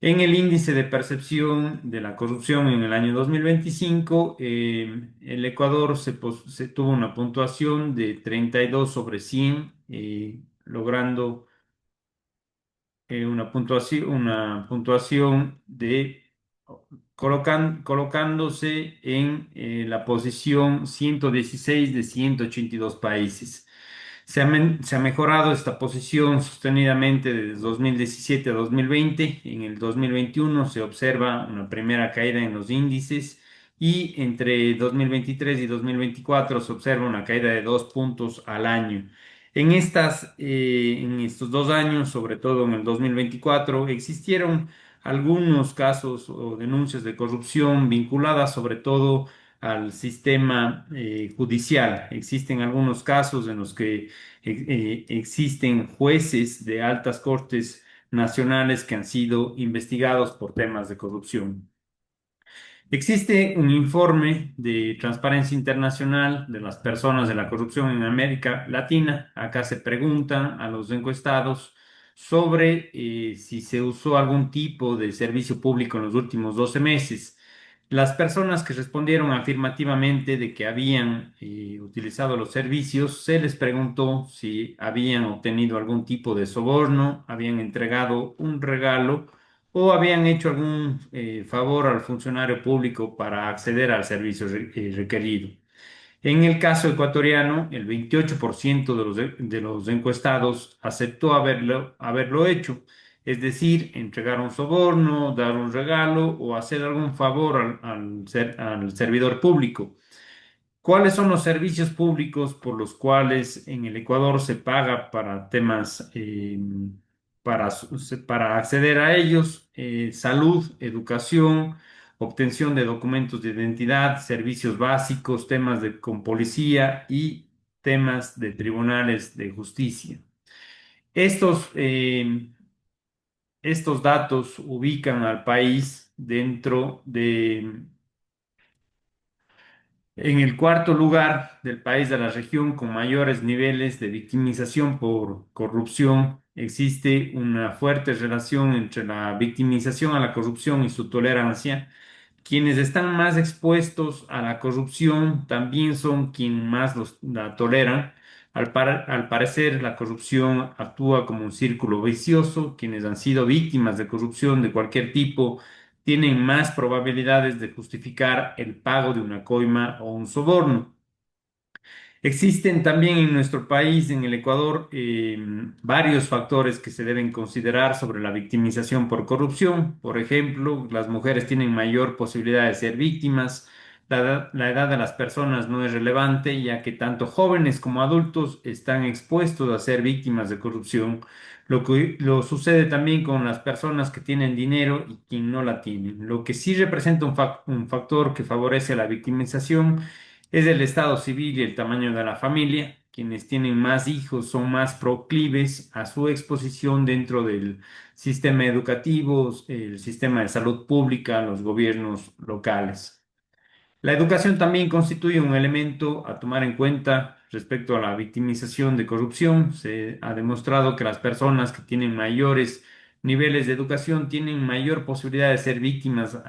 En el índice de percepción de la corrupción en el año 2025, el Ecuador se tuvo una puntuación de 32 sobre 100, logrando una puntuación colocándose en la posición 116 de 182 países. Se ha mejorado esta posición sostenidamente desde 2017 a 2020. En el 2021 se observa una primera caída en los índices y entre 2023 y 2024 se observa una caída de 2 puntos al año. En estos 2 años, sobre todo en el 2024, existieron algunos casos o denuncias de corrupción vinculadas sobre todo al sistema judicial. Existen algunos casos en los que existen jueces de altas cortes nacionales que han sido investigados por temas de corrupción. Existe un informe de Transparencia Internacional de las personas de la corrupción en América Latina. Acá se preguntan a los encuestados sobre si se usó algún tipo de servicio público en los últimos 12 meses. Las personas que respondieron afirmativamente de que habían utilizado los servicios, se les preguntó si habían obtenido algún tipo de soborno, habían entregado un regalo o habían hecho algún favor al funcionario público para acceder al servicio requerido. En el caso ecuatoriano, el 28% de los encuestados aceptó haberlo hecho, es decir, entregar un soborno, dar un regalo o hacer algún favor al servidor público. ¿Cuáles son los servicios públicos por los cuales en el Ecuador se paga para temas, para acceder a ellos? Salud, educación, obtención de documentos de identidad, servicios básicos, con policía y temas de tribunales de justicia. Estos datos ubican al país en el cuarto lugar del país de la región con mayores niveles de victimización por corrupción. Existe una fuerte relación entre la victimización a la corrupción y su tolerancia. Quienes están más expuestos a la corrupción también son quienes más la toleran. Al parecer, la corrupción actúa como un círculo vicioso. Quienes han sido víctimas de corrupción de cualquier tipo tienen más probabilidades de justificar el pago de una coima o un soborno. Existen también en nuestro país, en el Ecuador, varios factores que se deben considerar sobre la victimización por corrupción. Por ejemplo, las mujeres tienen mayor posibilidad de ser víctimas. La edad de las personas no es relevante, ya que tanto jóvenes como adultos están expuestos a ser víctimas de corrupción. Lo sucede también con las personas que tienen dinero y quien no la tienen. Lo que sí representa un factor que favorece la victimización es el estado civil y el tamaño de la familia. Quienes tienen más hijos son más proclives a su exposición dentro del sistema educativo, el sistema de salud pública, los gobiernos locales. La educación también constituye un elemento a tomar en cuenta respecto a la victimización de corrupción. Se ha demostrado que las personas que tienen mayores niveles de educación tienen mayor posibilidad de ser víctimas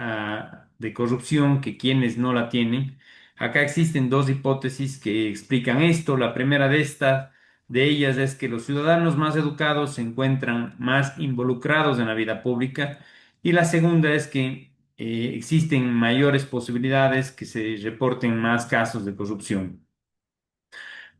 de corrupción que quienes no la tienen. Acá existen dos hipótesis que explican esto. La primera de ellas es que los ciudadanos más educados se encuentran más involucrados en la vida pública y la segunda es que existen mayores posibilidades que se reporten más casos de corrupción.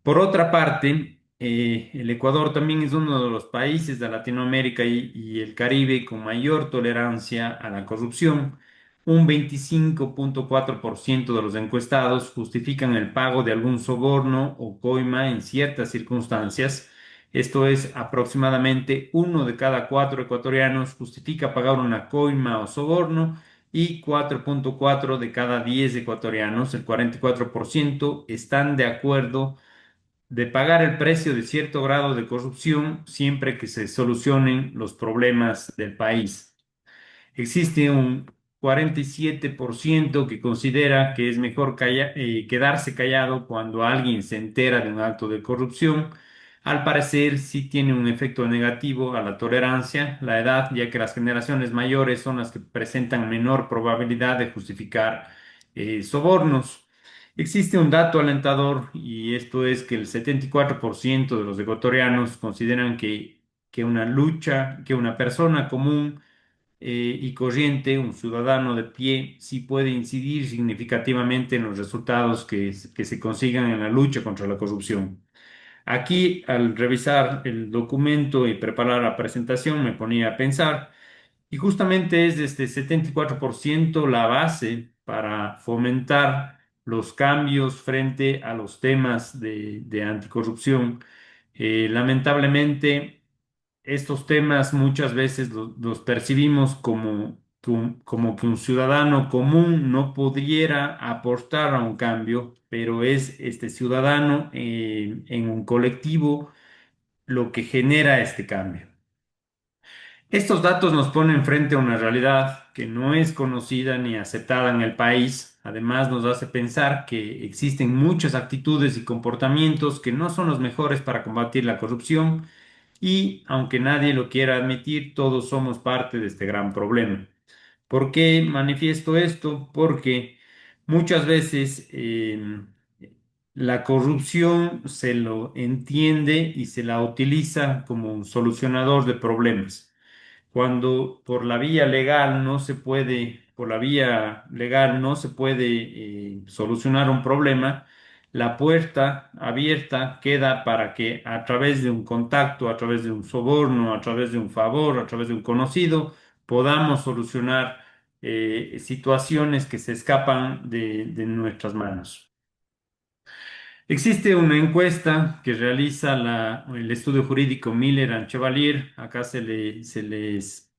Por otra parte, el Ecuador también es uno de los países de Latinoamérica y el Caribe con mayor tolerancia a la corrupción. Un 25,4% de los encuestados justifican el pago de algún soborno o coima en ciertas circunstancias. Esto es, aproximadamente uno de cada cuatro ecuatorianos justifica pagar una coima o soborno y 4,4 de cada 10 ecuatorianos, el 44%, están de acuerdo de pagar el precio de cierto grado de corrupción siempre que se solucionen los problemas del país. Existe un 47% que considera que es mejor quedarse callado cuando alguien se entera de un acto de corrupción. Al parecer, sí tiene un efecto negativo a la tolerancia, la edad, ya que las generaciones mayores son las que presentan menor probabilidad de justificar sobornos. Existe un dato alentador y esto es que el 74% de los ecuatorianos consideran que una persona común y corriente, un ciudadano de pie, sí puede incidir significativamente en los resultados que se consigan en la lucha contra la corrupción. Aquí, al revisar el documento y preparar la presentación, me ponía a pensar, y justamente es este 74% la base para fomentar los cambios frente a los temas de anticorrupción. Lamentablemente, estos temas muchas veces los percibimos como que un ciudadano común no pudiera aportar a un cambio, pero es este ciudadano en un colectivo lo que genera este cambio. Estos datos nos ponen frente a una realidad que no es conocida ni aceptada en el país. Además, nos hace pensar que existen muchas actitudes y comportamientos que no son los mejores para combatir la corrupción y, aunque nadie lo quiera admitir, todos somos parte de este gran problema. ¿Por qué manifiesto esto? Porque muchas veces la corrupción se lo entiende y se la utiliza como un solucionador de problemas cuando por la vía legal no se puede solucionar un problema, la puerta abierta queda para que a través de un contacto, a través de un soborno, a través de un favor, a través de un conocido, podamos solucionar situaciones que se escapan de nuestras manos. Existe una encuesta que realiza el estudio jurídico Miller and Chevalier. Acá se les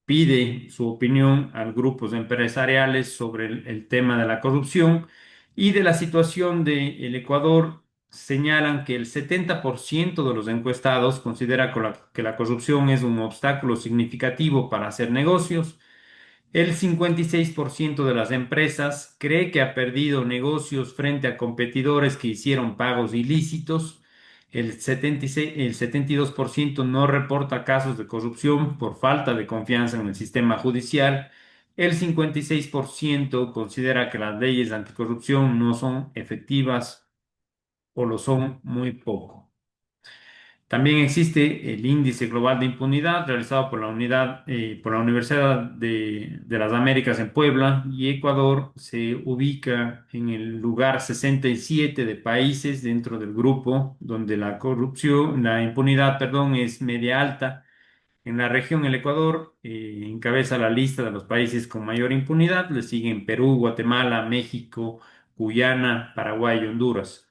pide su opinión a grupos empresariales sobre el tema de la corrupción y de la situación del Ecuador. Señalan que el 70% de los encuestados considera que la corrupción es un obstáculo significativo para hacer negocios. El 56% de las empresas cree que ha perdido negocios frente a competidores que hicieron pagos ilícitos. El 72% no reporta casos de corrupción por falta de confianza en el sistema judicial. El 56% considera que las leyes anticorrupción no son efectivas o lo son muy poco. También existe el Índice Global de Impunidad realizado por la Universidad de las Américas en Puebla y Ecuador se ubica en el lugar 67 de países dentro del grupo donde la impunidad, perdón, es media alta. En la región el Ecuador encabeza la lista de los países con mayor impunidad, le siguen Perú, Guatemala, México, Guyana, Paraguay y Honduras.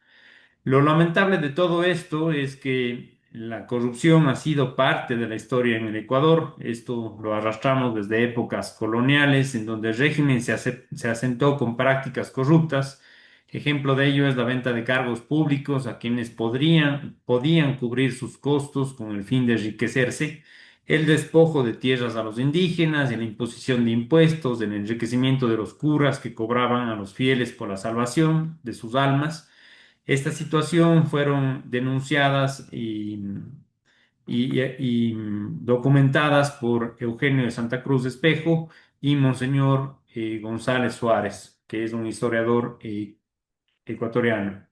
Lo lamentable de todo esto es que la corrupción ha sido parte de la historia en el Ecuador. Esto lo arrastramos desde épocas coloniales, en donde el régimen se asentó con prácticas corruptas. Ejemplo de ello es la venta de cargos públicos a quienes podían cubrir sus costos con el fin de enriquecerse, el despojo de tierras a los indígenas y la imposición de impuestos, el enriquecimiento de los curas que cobraban a los fieles por la salvación de sus almas. Esta situación fueron denunciadas y documentadas por Eugenio de Santa Cruz Espejo y Monseñor González Suárez, que es un historiador ecuatoriano.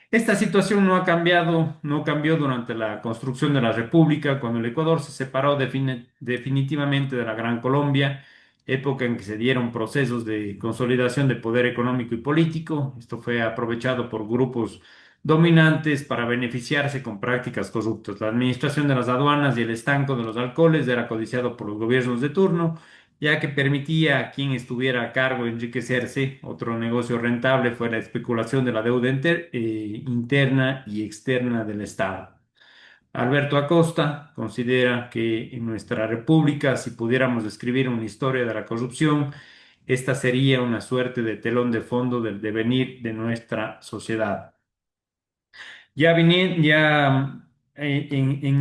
Esta situación no ha cambiado, no cambió durante la construcción de la República, cuando el Ecuador se separó definitivamente de la Gran Colombia, época en que se dieron procesos de consolidación de poder económico y político. Esto fue aprovechado por grupos dominantes para beneficiarse con prácticas corruptas. La administración de las aduanas y el estanco de los alcoholes era codiciado por los gobiernos de turno, ya que permitía a quien estuviera a cargo enriquecerse. Otro negocio rentable fue la especulación de la deuda interna y externa del Estado. Alberto Acosta considera que en nuestra república, si pudiéramos escribir una historia de la corrupción, esta sería una suerte de telón de fondo del devenir de nuestra sociedad. En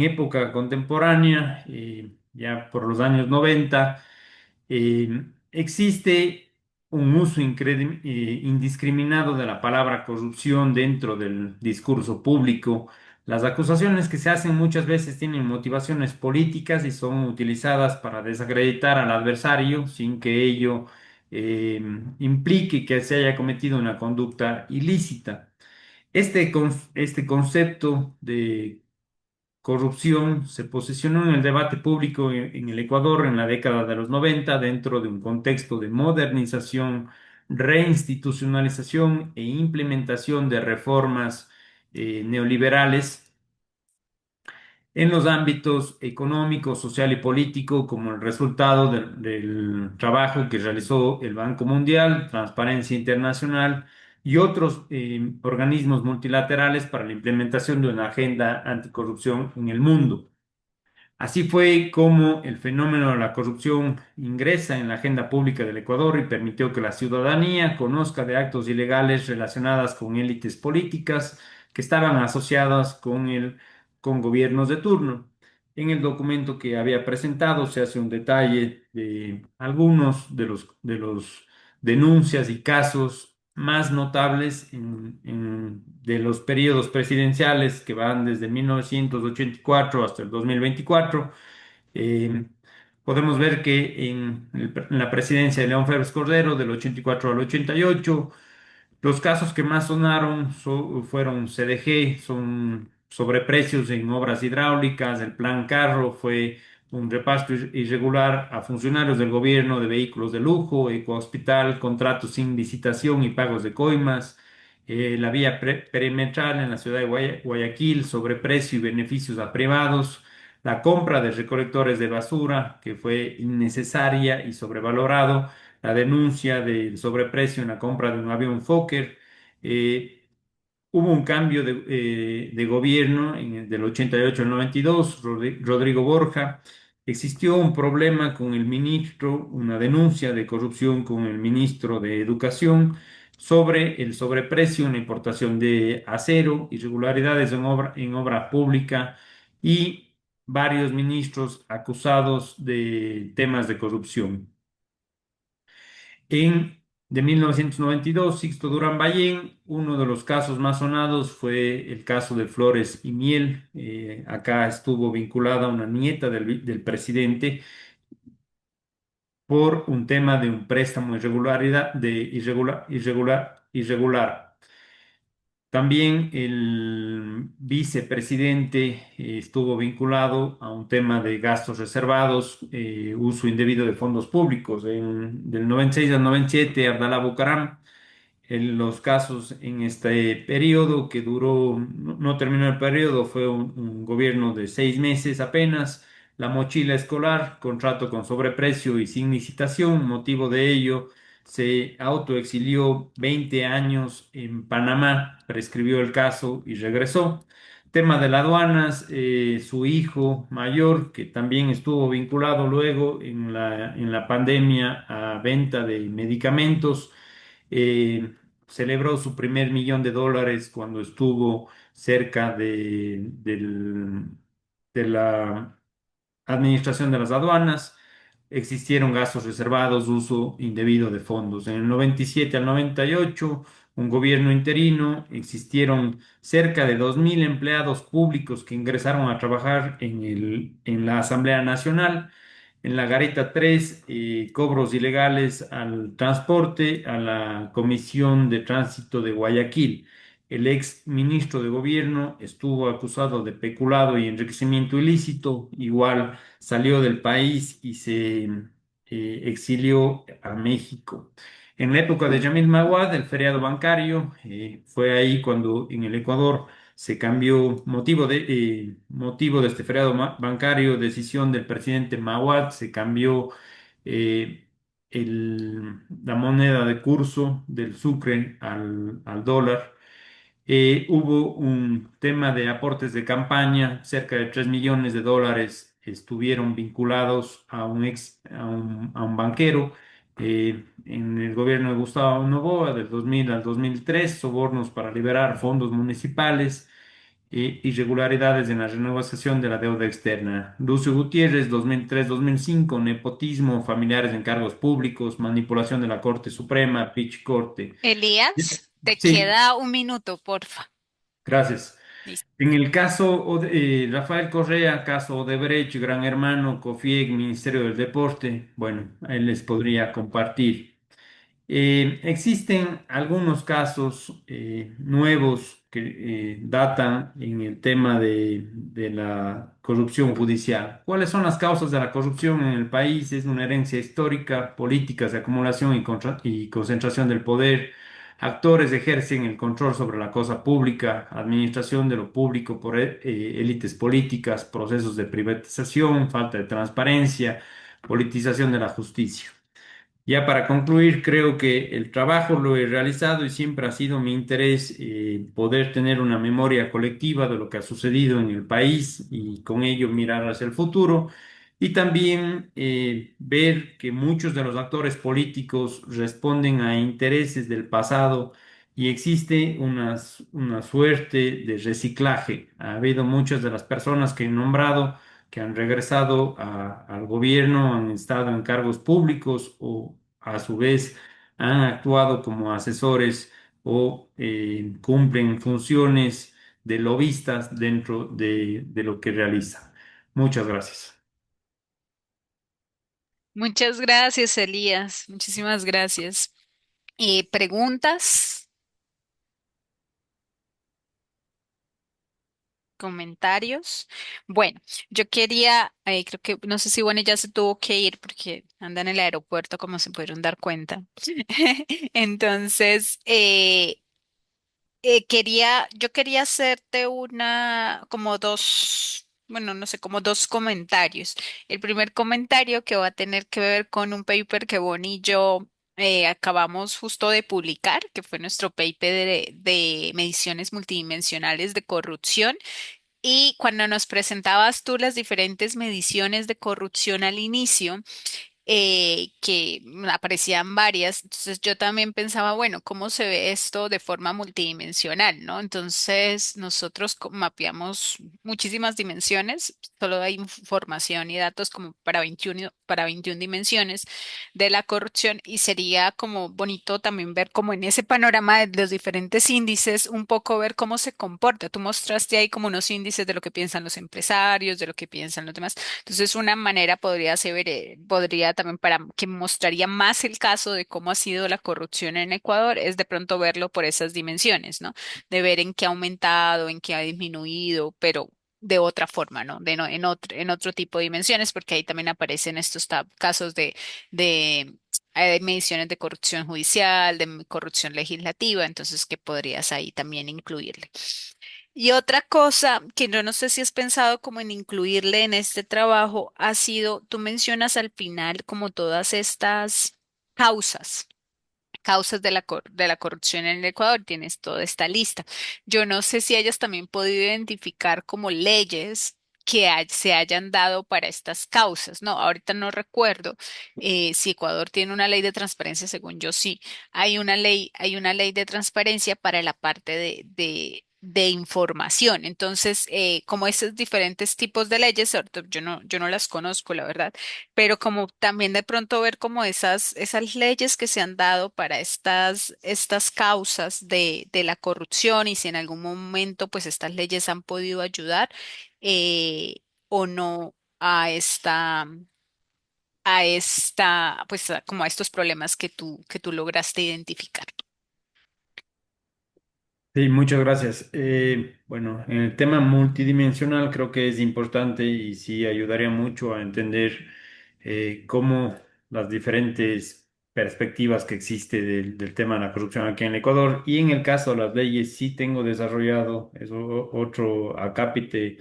época contemporánea, ya por los años 90, existe un uso indiscriminado de la palabra corrupción dentro del discurso público. Las acusaciones que se hacen muchas veces tienen motivaciones políticas y son utilizadas para desacreditar al adversario sin que ello implique que se haya cometido una conducta ilícita. Este concepto de corrupción se posicionó en el debate público en el Ecuador en la década de los 90 dentro de un contexto de modernización, reinstitucionalización e implementación de reformas neoliberales en los ámbitos económico, social y político, como el resultado del trabajo que realizó el Banco Mundial, Transparencia Internacional y otros organismos multilaterales para la implementación de una agenda anticorrupción en el mundo. Así fue como el fenómeno de la corrupción ingresa en la agenda pública del Ecuador y permitió que la ciudadanía conozca de actos ilegales relacionadas con élites políticas que estaban asociadas con gobiernos de turno. En el documento que había presentado se hace un detalle de algunos de los denuncias y casos más notables de los periodos presidenciales que van desde 1984 hasta el 2024. Eh, Podemos ver que en la presidencia de León Febres Cordero, del 84 al 88, los casos que más sonaron fueron CDG, son sobreprecios en obras hidráulicas, el Plan Carro fue un reparto irregular a funcionarios del gobierno de vehículos de lujo, Ecohospital, contratos sin licitación y pagos de coimas, la vía perimetral en la ciudad de Guayaquil, sobreprecio y beneficios a privados, la compra de recolectores de basura, que fue innecesaria y sobrevalorado, la denuncia del sobreprecio en la compra de un avión Fokker. eh, Hubo un cambio de gobierno del 88 al 92, Rodrigo Borja. Existió un problema con el ministro, una denuncia de corrupción con el ministro de Educación sobre el sobreprecio en la importación de acero, irregularidades en obra pública y varios ministros acusados de temas de corrupción. De 1992, Sixto Durán Ballén, uno de los casos más sonados fue el caso de Flores y Miel. Acá estuvo vinculada una nieta del presidente por un tema de un préstamo irregular. También el vicepresidente estuvo vinculado a un tema de gastos reservados, uso indebido de fondos públicos. Del 96 al 97, Abdalá Bucaram. En los casos en este periodo que duró, no terminó el periodo, fue un gobierno de 6 meses apenas. La mochila escolar, contrato con sobreprecio y sin licitación. Motivo de ello, se autoexilió 20 años en Panamá, prescribió el caso y regresó. Tema de las aduanas, su hijo mayor, que también estuvo vinculado luego en la pandemia a venta de medicamentos, celebró su primer $1.000.000 cuando estuvo cerca de la administración de las aduanas. Existieron gastos reservados, uso indebido de fondos. En el 97 al 98, un gobierno interino, existieron cerca de 2.000 empleados públicos que ingresaron a trabajar en la Asamblea Nacional. En la Garita 3, cobros ilegales al transporte, a la Comisión de Tránsito de Guayaquil. El ex ministro de Gobierno estuvo acusado de peculado y enriquecimiento ilícito, igual salió del país y se exilió a México. En la época de Yamil Maguad, el feriado bancario, fue ahí cuando en el Ecuador se cambió motivo de este feriado bancario, decisión del presidente Maguad, se cambió eh, la moneda de curso del sucre al dólar. Hubo un tema de aportes de campaña, cerca de $3 millones estuvieron vinculados a un banquero en el gobierno de Gustavo Noboa del 2000 al 2003, sobornos para liberar fondos municipales, irregularidades en la renegociación de la deuda externa. Lucio Gutiérrez, 2003-2005, nepotismo, familiares en cargos públicos, manipulación de la Corte Suprema, pitch corte. Elías, te Sí, queda un minuto, porfa. gracias. Listo. En el caso Rafael Correa, caso Odebrecht, Gran Hermano, COFIEC, Ministerio del Deporte, bueno, ahí les podría compartir. Existen algunos casos nuevos que datan en el tema de la corrupción judicial. ¿Cuáles son las causas de la corrupción en el país? Es una herencia histórica, políticas de acumulación y concentración del poder, actores ejercen el control sobre la cosa pública, administración de lo público por élites políticas, procesos de privatización, falta de transparencia, politización de la justicia. Ya para concluir, creo que el trabajo lo he realizado y siempre ha sido mi interés poder tener una memoria colectiva de lo que ha sucedido en el país y con ello mirar hacia el futuro. Y también ver que muchos de los actores políticos responden a intereses del pasado y existe una suerte de reciclaje. Ha habido muchas de las personas que he nombrado que han regresado al gobierno, han estado en cargos públicos o a su vez han actuado como asesores o cumplen funciones de lobistas dentro de lo que realizan. Muchas gracias. Muchas gracias, Elías. Muchísimas gracias. ¿Preguntas? ¿Comentarios? Bueno, yo quería, creo que, no sé si bueno ya se tuvo que ir porque anda en el aeropuerto, como se pudieron dar cuenta. Entonces, yo quería hacerte como dos, bueno, no sé, como dos comentarios. El primer comentario que va a tener que ver con un paper que Bonnie y yo acabamos justo de publicar, que fue nuestro paper de mediciones multidimensionales de corrupción. Y cuando nos presentabas tú las diferentes mediciones de corrupción al inicio, que aparecían varias. Entonces yo también pensaba, bueno, ¿cómo se ve esto de forma multidimensional, ¿no? Entonces nosotros mapeamos muchísimas dimensiones, solo hay información y datos como para 21 dimensiones de la corrupción y sería como bonito también ver como en ese panorama de los diferentes índices, un poco ver cómo se comporta. Tú mostraste ahí como unos índices de lo que piensan los empresarios, de lo que piensan los demás. Entonces, una manera podría ser, podría también para que mostraría más el caso de cómo ha sido la corrupción en Ecuador, es de pronto verlo por esas dimensiones, ¿no? De ver en qué ha aumentado, en qué ha disminuido, pero de otra forma, ¿no? De no, en otro tipo de dimensiones, porque ahí también aparecen estos casos de mediciones de corrupción judicial, de corrupción legislativa, entonces que podrías ahí también incluirle. Y otra cosa que yo no sé si has pensado como en incluirle en este trabajo ha sido, tú mencionas al final como todas estas causas de la corrupción en el Ecuador, tienes toda esta lista. Yo no sé si hayas también podido identificar como leyes que se hayan dado para estas causas. No, ahorita no recuerdo si Ecuador tiene una ley de transparencia, según yo sí. Hay una ley de transparencia para la parte de información. Entonces, como esos diferentes tipos de leyes, ahorita yo no las conozco, la verdad, pero como también de pronto ver como esas leyes que se han dado para estas causas de la corrupción y si en algún momento pues estas leyes han podido ayudar o no pues como a estos problemas que tú lograste identificar. Sí, muchas gracias. Bueno, en el tema multidimensional creo que es importante y sí ayudaría mucho a entender cómo las diferentes perspectivas que existe del tema de la corrupción aquí en Ecuador y en el caso de las leyes sí tengo desarrollado otro acápite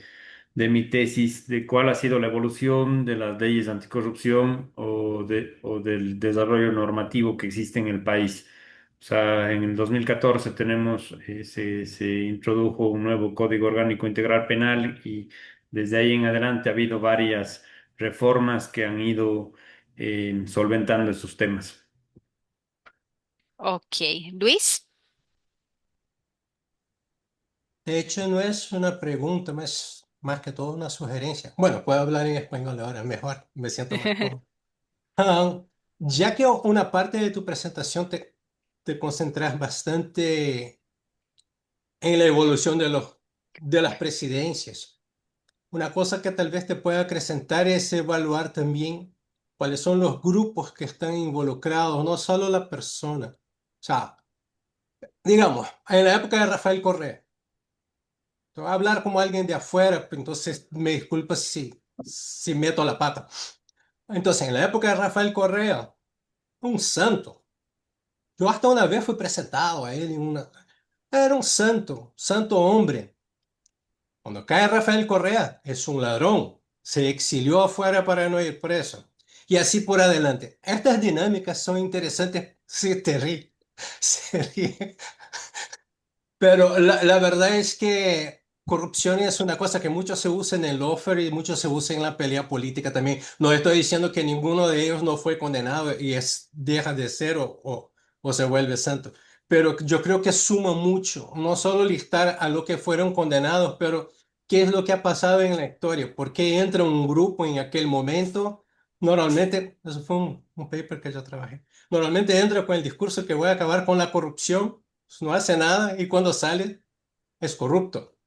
de mi tesis de cuál ha sido la evolución de las leyes anticorrupción o del desarrollo normativo que existe en el país. O sea, en el 2014 se introdujo un nuevo Código Orgánico Integral Penal y desde ahí en adelante ha habido varias reformas que han ido solventando esos temas. Ok, Luis. De hecho, no es una pregunta, más que todo una sugerencia. Bueno, puedo hablar en español ahora, mejor, me siento más cómodo. Ah, ya que una parte de tu presentación te concentras bastante en la evolución de las presidencias, una cosa que tal vez te pueda acrecentar es evaluar también cuáles son los grupos que están involucrados, no solo la persona. O sea, digamos, en la época de Rafael Correa, te voy a hablar como alguien de afuera, pues, entonces me disculpas si meto la pata. Entonces, en la época de Rafael Correa, un santo. Yo hasta una vez fui presentado a él en una... Era un santo hombre. Cuando cae Rafael Correa, es un ladrón. Se exilió afuera para no ir preso. Y así por adelante. Estas dinámicas son interesantes. Sí, te ríes. Se ríe. Pero la verdad es que corrupción es una cosa que mucho se usa en el lawfare y mucho se usa en la pelea política también. No estoy diciendo que ninguno de ellos no fue condenado y deja de ser o se vuelve santo. Pero yo creo que suma mucho, no solo listar a lo que fueron condenados, pero qué es lo que ha pasado en la historia, por qué entra un grupo en aquel momento. Normalmente, eso fue un paper que yo trabajé. Normalmente entra con el discurso que voy a acabar con la corrupción, pues no hace nada y cuando sale es corrupto.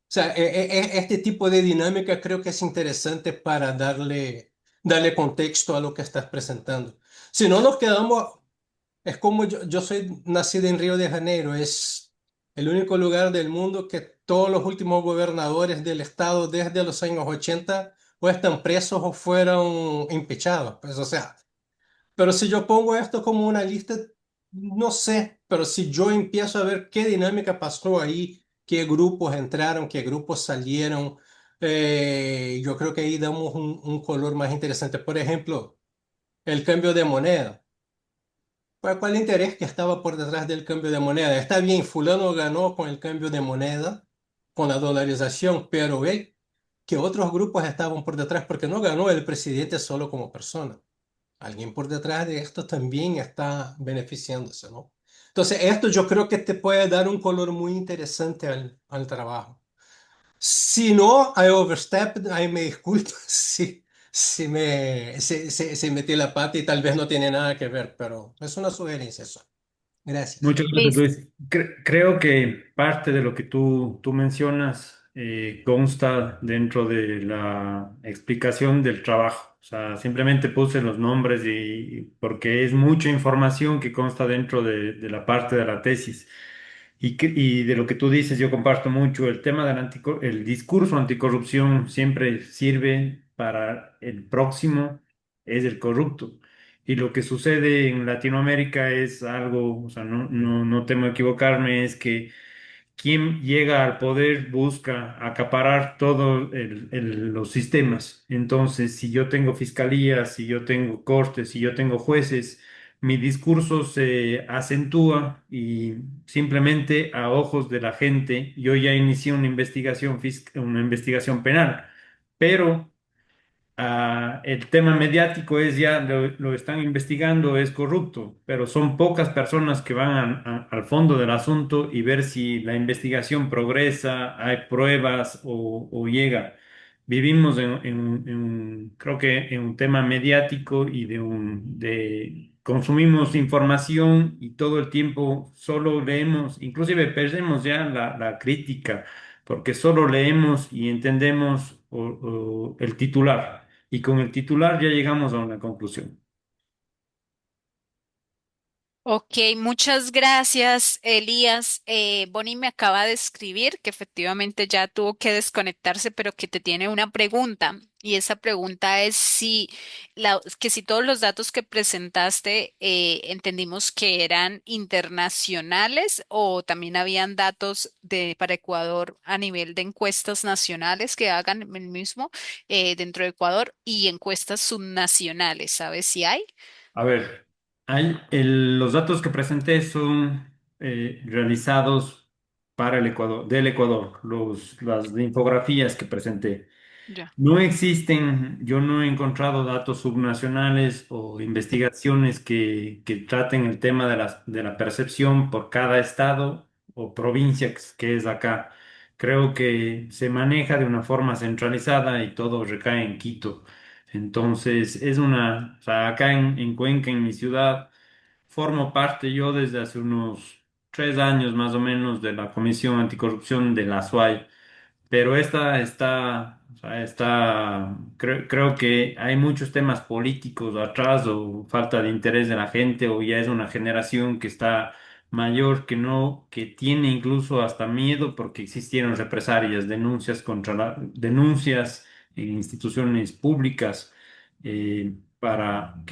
O sea, este tipo de dinámica creo que es interesante para darle contexto a lo que estás presentando. Si no nos quedamos, es como yo soy nacido en Río de Janeiro, es el único lugar del mundo que todos los últimos gobernadores del estado desde los años 80 o están presos o fueron impechados. Pues, o sea, pero si yo pongo esto como una lista, no sé, pero si yo empiezo a ver qué dinámica pasó ahí, qué grupos entraron, qué grupos salieron, yo creo que ahí damos un color más interesante. Por ejemplo, el cambio de moneda. ¿Cuál interés que estaba por detrás del cambio de moneda? Está bien, fulano ganó con el cambio de moneda, con la dolarización, pero ¿qué otros grupos estaban por detrás? Porque no ganó el presidente solo como persona. Alguien por detrás de esto también está beneficiándose, ¿no? Entonces, esto yo creo que te puede dar un color muy interesante al trabajo. Si no, I overstepped, ahí me disculpo si metí la pata y tal vez no tiene nada que ver, pero es una sugerencia eso. Gracias. Muchas gracias, Listo. Luis. Creo que parte de lo que tú mencionas consta dentro de la explicación del trabajo. O sea, simplemente puse los nombres porque es mucha información que consta dentro de la parte de la tesis. Y de lo que tú dices, yo comparto mucho. El tema el discurso anticorrupción siempre sirve para el próximo, es el corrupto. Y lo que sucede en Latinoamérica es algo, o sea, no temo equivocarme, es que quien llega al poder busca acaparar todos los sistemas. Entonces, si yo tengo fiscalías, si yo tengo cortes, si yo tengo jueces, mi discurso se acentúa y simplemente a ojos de la gente, yo ya inicié una investigación, una investigación penal, pero el tema mediático es ya, lo están investigando, es corrupto, pero son pocas personas que van al fondo del asunto y ver si la investigación progresa, hay pruebas o llega. Vivimos creo que en un tema mediático y consumimos información y todo el tiempo solo leemos, inclusive perdemos ya la crítica, porque solo leemos y entendemos el titular. Y con el titular ya llegamos a una conclusión. Ok, muchas gracias, Elías. Bonnie me acaba de escribir que efectivamente ya tuvo que desconectarse, pero que te tiene una pregunta. Y esa pregunta es que si todos los datos que presentaste entendimos que eran internacionales o también habían datos para Ecuador a nivel de encuestas nacionales que hagan el mismo dentro de Ecuador y encuestas subnacionales. ¿Sabes si hay? A ver, los datos que presenté son realizados para el Ecuador, del Ecuador, las infografías que presenté. Ya. No existen, yo no he encontrado datos subnacionales o investigaciones que traten el tema de la percepción por cada estado o provincia que es acá. Creo que se maneja de una forma centralizada y todo recae en Quito. Entonces, o sea, acá en Cuenca, en mi ciudad, formo parte yo desde hace unos 3 años más o menos de la Comisión Anticorrupción de la SUAY, pero o sea, creo que hay muchos temas políticos atrás o falta de interés de la gente o ya es una generación que está mayor que no, que tiene incluso hasta miedo porque existieron represalias, denuncias en instituciones públicas. para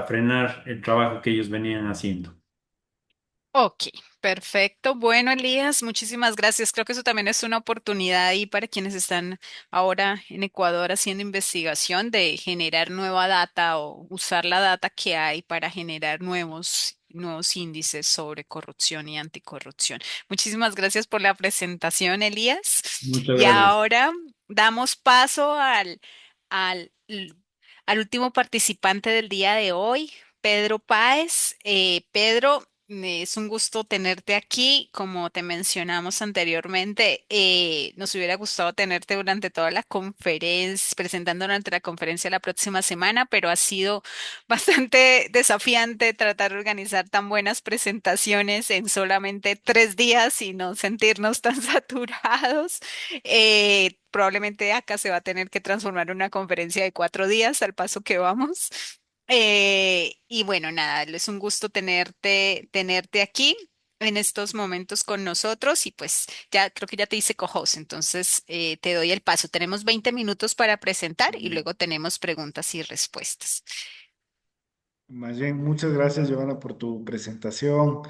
frenar el trabajo que ellos venían haciendo. Ok, perfecto. Bueno, Elías, muchísimas gracias. Creo que eso también es una oportunidad ahí para quienes están ahora en Ecuador haciendo investigación de generar nueva data o usar la data que hay para generar nuevos índices sobre corrupción y anticorrupción. Muchísimas gracias por la presentación, Elías. Muchas Y gracias. ahora damos paso al, al último participante del día de hoy. Pedro Páez. Pedro, es un gusto tenerte aquí. Como te mencionamos anteriormente, nos hubiera gustado tenerte durante toda la conferencia, presentando durante la conferencia la próxima semana, pero ha sido bastante desafiante tratar de organizar tan buenas presentaciones en solamente 3 días y no sentirnos tan saturados. Probablemente acá se va a tener que transformar en una conferencia de 4 días al paso que vamos. Y bueno, nada, es un gusto tenerte aquí en estos momentos con nosotros y pues ya creo que ya te hice co-host, entonces te doy el paso. Tenemos 20 minutos para presentar y luego tenemos preguntas y respuestas. Más bien, muchas gracias, Giovanna, por tu presentación.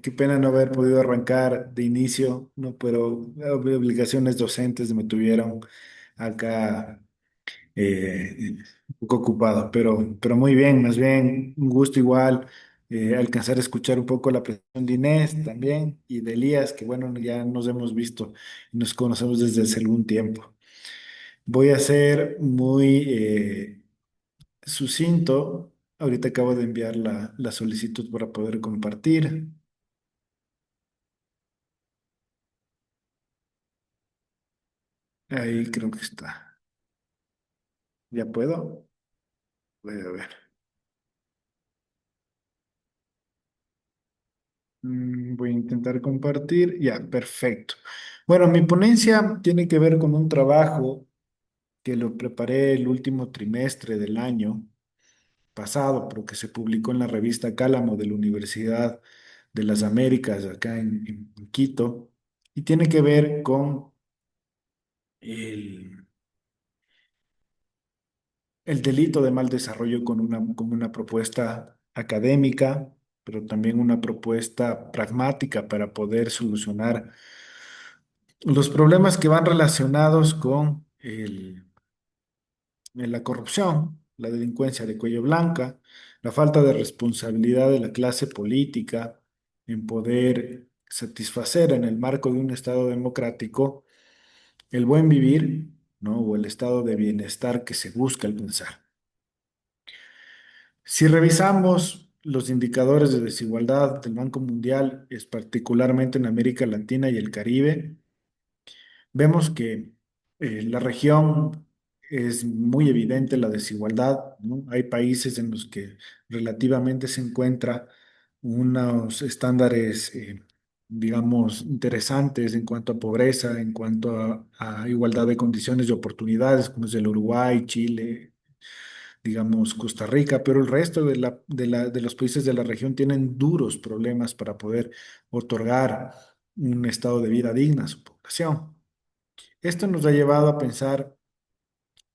Qué pena no haber podido arrancar de inicio, no, pero obligaciones docentes me tuvieron acá un poco ocupado, pero muy bien, más bien un gusto igual alcanzar a escuchar un poco la presentación de Inés también y de Elías, que bueno, ya nos hemos visto y nos conocemos desde hace algún tiempo. Voy a ser muy sucinto. Ahorita acabo de enviar la solicitud para poder compartir. Ahí creo que está. ¿Ya puedo? Voy a ver. Voy a intentar compartir. Ya, perfecto. Bueno, mi ponencia tiene que ver con un trabajo que lo preparé el último trimestre del año pasado, pero que se publicó en la revista Cálamo de la Universidad de las Américas, acá en Quito, y tiene que ver con el el delito de mal desarrollo como una propuesta académica, pero también una propuesta pragmática para poder solucionar los problemas que van relacionados con la corrupción, la delincuencia de cuello blanca, la falta de responsabilidad de la clase política en poder satisfacer en el marco de un Estado democrático el buen vivir, ¿no? O el estado de bienestar que se busca alcanzar. Si revisamos los indicadores de desigualdad del Banco Mundial, es particularmente en América Latina y el Caribe, vemos que la región es muy evidente la desigualdad, ¿no? Hay países en los que relativamente se encuentra unos estándares, digamos, interesantes en cuanto a pobreza, en cuanto a igualdad de condiciones y oportunidades, como es el Uruguay, Chile, digamos, Costa Rica, pero el resto de los países de la región tienen duros problemas para poder otorgar un estado de vida digno a su población. Esto nos ha llevado a pensar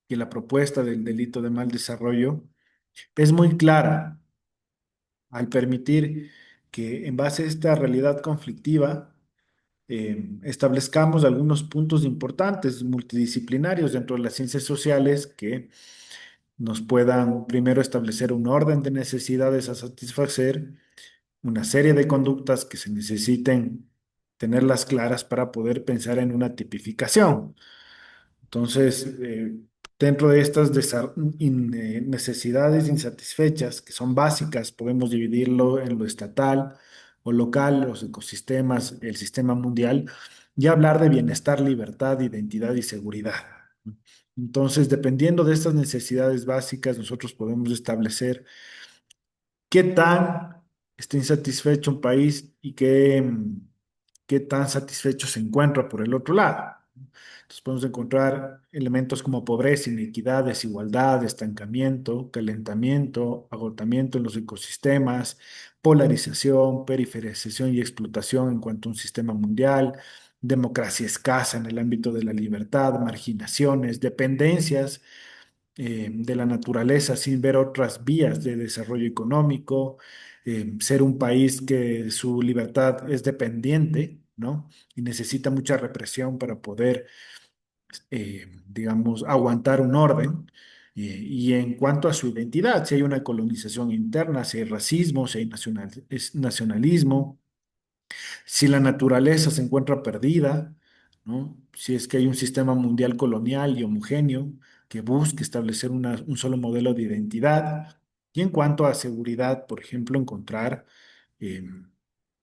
que la propuesta del delito de mal desarrollo es muy clara al permitir que en base a esta realidad conflictiva establezcamos algunos puntos importantes multidisciplinarios dentro de las ciencias sociales que nos puedan primero establecer un orden de necesidades a satisfacer, una serie de conductas que se necesiten tenerlas claras para poder pensar en una tipificación. Entonces, dentro de estas necesidades insatisfechas, que son básicas, podemos dividirlo en lo estatal o local, los ecosistemas, el sistema mundial, y hablar de bienestar, libertad, identidad y seguridad. Entonces, dependiendo de estas necesidades básicas, nosotros podemos establecer qué tan está insatisfecho un país y qué tan satisfecho se encuentra por el otro lado. Entonces podemos encontrar elementos como pobreza, inequidad, desigualdad, estancamiento, calentamiento, agotamiento en los ecosistemas, polarización, periferización y explotación en cuanto a un sistema mundial, democracia escasa en el ámbito de la libertad, marginaciones, dependencias de la naturaleza sin ver otras vías de desarrollo económico, ser un país que su libertad es dependiente, ¿no? Y necesita mucha represión para poder, digamos, aguantar un orden. Y en cuanto a su identidad, si hay una colonización interna, si hay racismo, si hay nacionalismo, si la naturaleza se encuentra perdida, ¿no? Si es que hay un sistema mundial colonial y homogéneo que busque establecer un solo modelo de identidad. Y en cuanto a seguridad, por ejemplo, encontrar eh,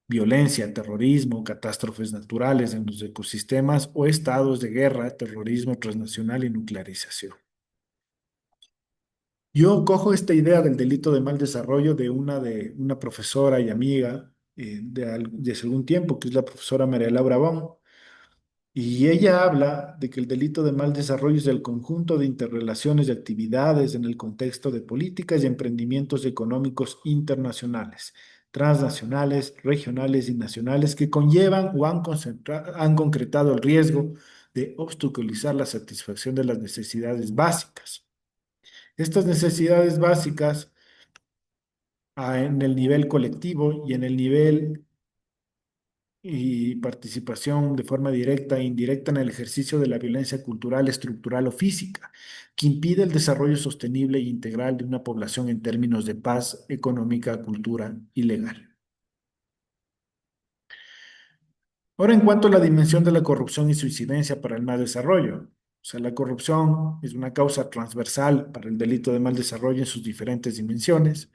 violencia, terrorismo, catástrofes naturales en los ecosistemas o estados de guerra, terrorismo transnacional y nuclearización. Yo cojo esta idea del delito de mal desarrollo de una profesora y amiga de hace algún tiempo, que es la profesora María Laura Bon, y ella habla de que el delito de mal desarrollo es el conjunto de interrelaciones de actividades en el contexto de políticas y emprendimientos económicos internacionales, transnacionales, regionales y nacionales que conllevan o han concretado el riesgo de obstaculizar la satisfacción de las necesidades básicas. Estas necesidades básicas en el nivel colectivo y en el nivel y participación de forma directa e indirecta en el ejercicio de la violencia cultural, estructural o física, que impide el desarrollo sostenible e integral de una población en términos de paz económica, cultura y legal. Ahora, en cuanto a la dimensión de la corrupción y su incidencia para el mal desarrollo, o sea, la corrupción es una causa transversal para el delito de mal desarrollo en sus diferentes dimensiones.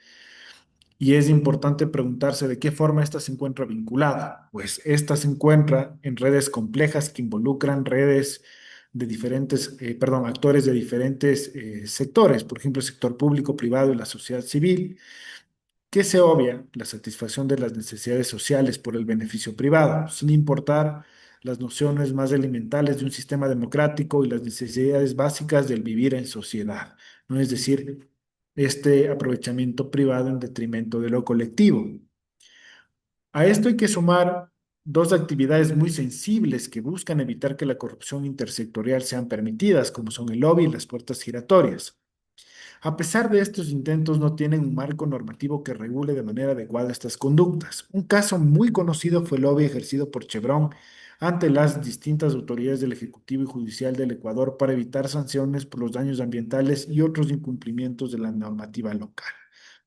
Y es importante preguntarse de qué forma esta se encuentra vinculada. Pues esta se encuentra en redes complejas que involucran redes de diferentes, perdón, actores de diferentes sectores, por ejemplo, el sector público, privado y la sociedad civil, que se obvia la satisfacción de las necesidades sociales por el beneficio privado, sin importar las nociones más elementales de un sistema democrático y las necesidades básicas del vivir en sociedad, ¿no? Es decir, este aprovechamiento privado en detrimento de lo colectivo. A esto hay que sumar dos actividades muy sensibles que buscan evitar que la corrupción intersectorial sean permitidas, como son el lobby y las puertas giratorias. A pesar de estos intentos, no tienen un marco normativo que regule de manera adecuada estas conductas. Un caso muy conocido fue el lobby ejercido por Chevron ante las distintas autoridades del Ejecutivo y Judicial del Ecuador para evitar sanciones por los daños ambientales y otros incumplimientos de la normativa local,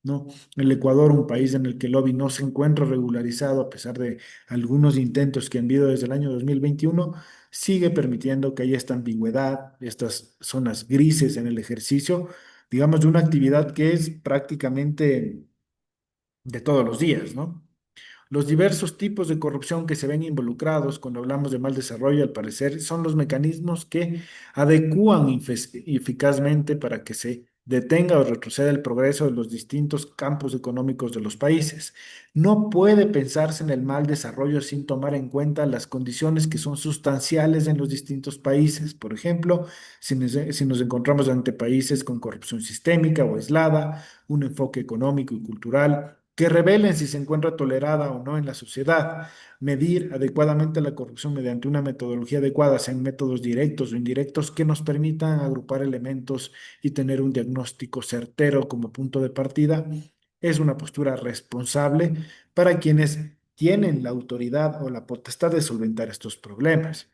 ¿no? El Ecuador, un país en el que el lobby no se encuentra regularizado a pesar de algunos intentos que han habido desde el año 2021, sigue permitiendo que haya esta ambigüedad, estas zonas grises en el ejercicio, digamos, de una actividad que es prácticamente de todos los días, ¿no? Los diversos tipos de corrupción que se ven involucrados cuando hablamos de mal desarrollo, al parecer, son los mecanismos que adecúan eficazmente para que se detenga o retroceda el progreso de los distintos campos económicos de los países. No puede pensarse en el mal desarrollo sin tomar en cuenta las condiciones que son sustanciales en los distintos países. Por ejemplo, si nos encontramos ante países con corrupción sistémica o aislada, un enfoque económico y cultural que revelen si se encuentra tolerada o no en la sociedad, medir adecuadamente la corrupción mediante una metodología adecuada, sean métodos directos o indirectos que nos permitan agrupar elementos y tener un diagnóstico certero como punto de partida, es una postura responsable para quienes tienen la autoridad o la potestad de solventar estos problemas.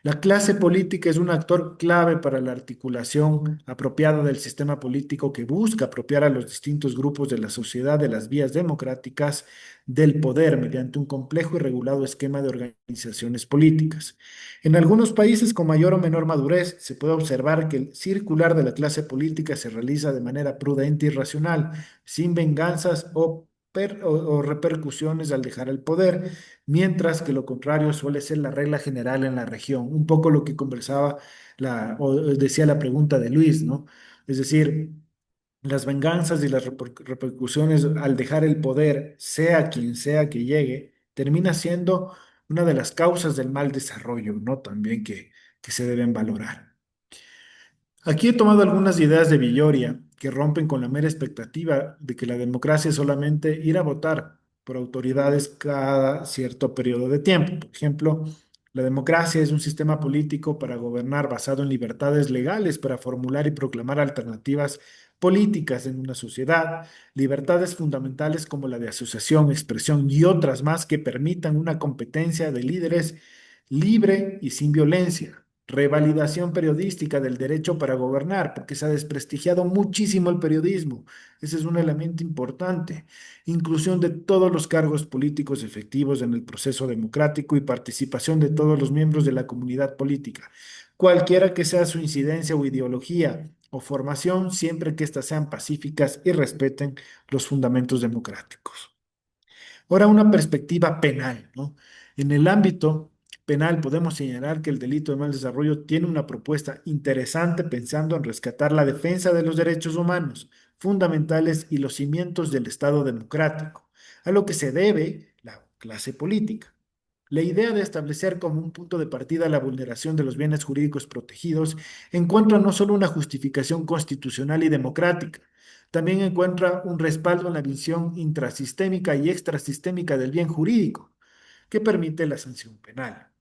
La clase política es un actor clave para la articulación apropiada del sistema político que busca apropiar a los distintos grupos de la sociedad de las vías democráticas del poder mediante un complejo y regulado esquema de organizaciones políticas. En algunos países con mayor o menor madurez se puede observar que el circular de la clase política se realiza de manera prudente y racional, sin venganzas o repercusiones al dejar el poder, mientras que lo contrario suele ser la regla general en la región. Un poco lo que conversaba o decía la pregunta de Luis, ¿no? Es decir, las venganzas y las repercusiones al dejar el poder, sea quien sea que llegue, termina siendo una de las causas del mal desarrollo, ¿no? También que se deben valorar. Aquí he tomado algunas ideas de Villoria que rompen con la mera expectativa de que la democracia es solamente ir a votar por autoridades cada cierto periodo de tiempo. Por ejemplo, La democracia es un sistema político para gobernar basado en libertades legales para formular y proclamar alternativas políticas en una sociedad, libertades fundamentales como la de asociación, expresión y otras más que permitan una competencia de líderes libre y sin violencia. Revalidación periodística del derecho para gobernar, porque se ha desprestigiado muchísimo el periodismo. Ese es un elemento importante. Inclusión de todos los cargos políticos efectivos en el proceso democrático y participación de todos los miembros de la comunidad política, cualquiera que sea su incidencia o ideología o formación, siempre que éstas sean pacíficas y respeten los fundamentos democráticos. Ahora, una perspectiva penal, ¿no? En el ámbito penal podemos señalar que el delito de mal desarrollo tiene una propuesta interesante pensando en rescatar la defensa de los derechos humanos fundamentales y los cimientos del Estado democrático, a lo que se debe la clase política. La idea de establecer como un punto de partida la vulneración de los bienes jurídicos protegidos encuentra no solo una justificación constitucional y democrática, también encuentra un respaldo en la visión intrasistémica y extrasistémica del bien jurídico, que permite la sanción penal.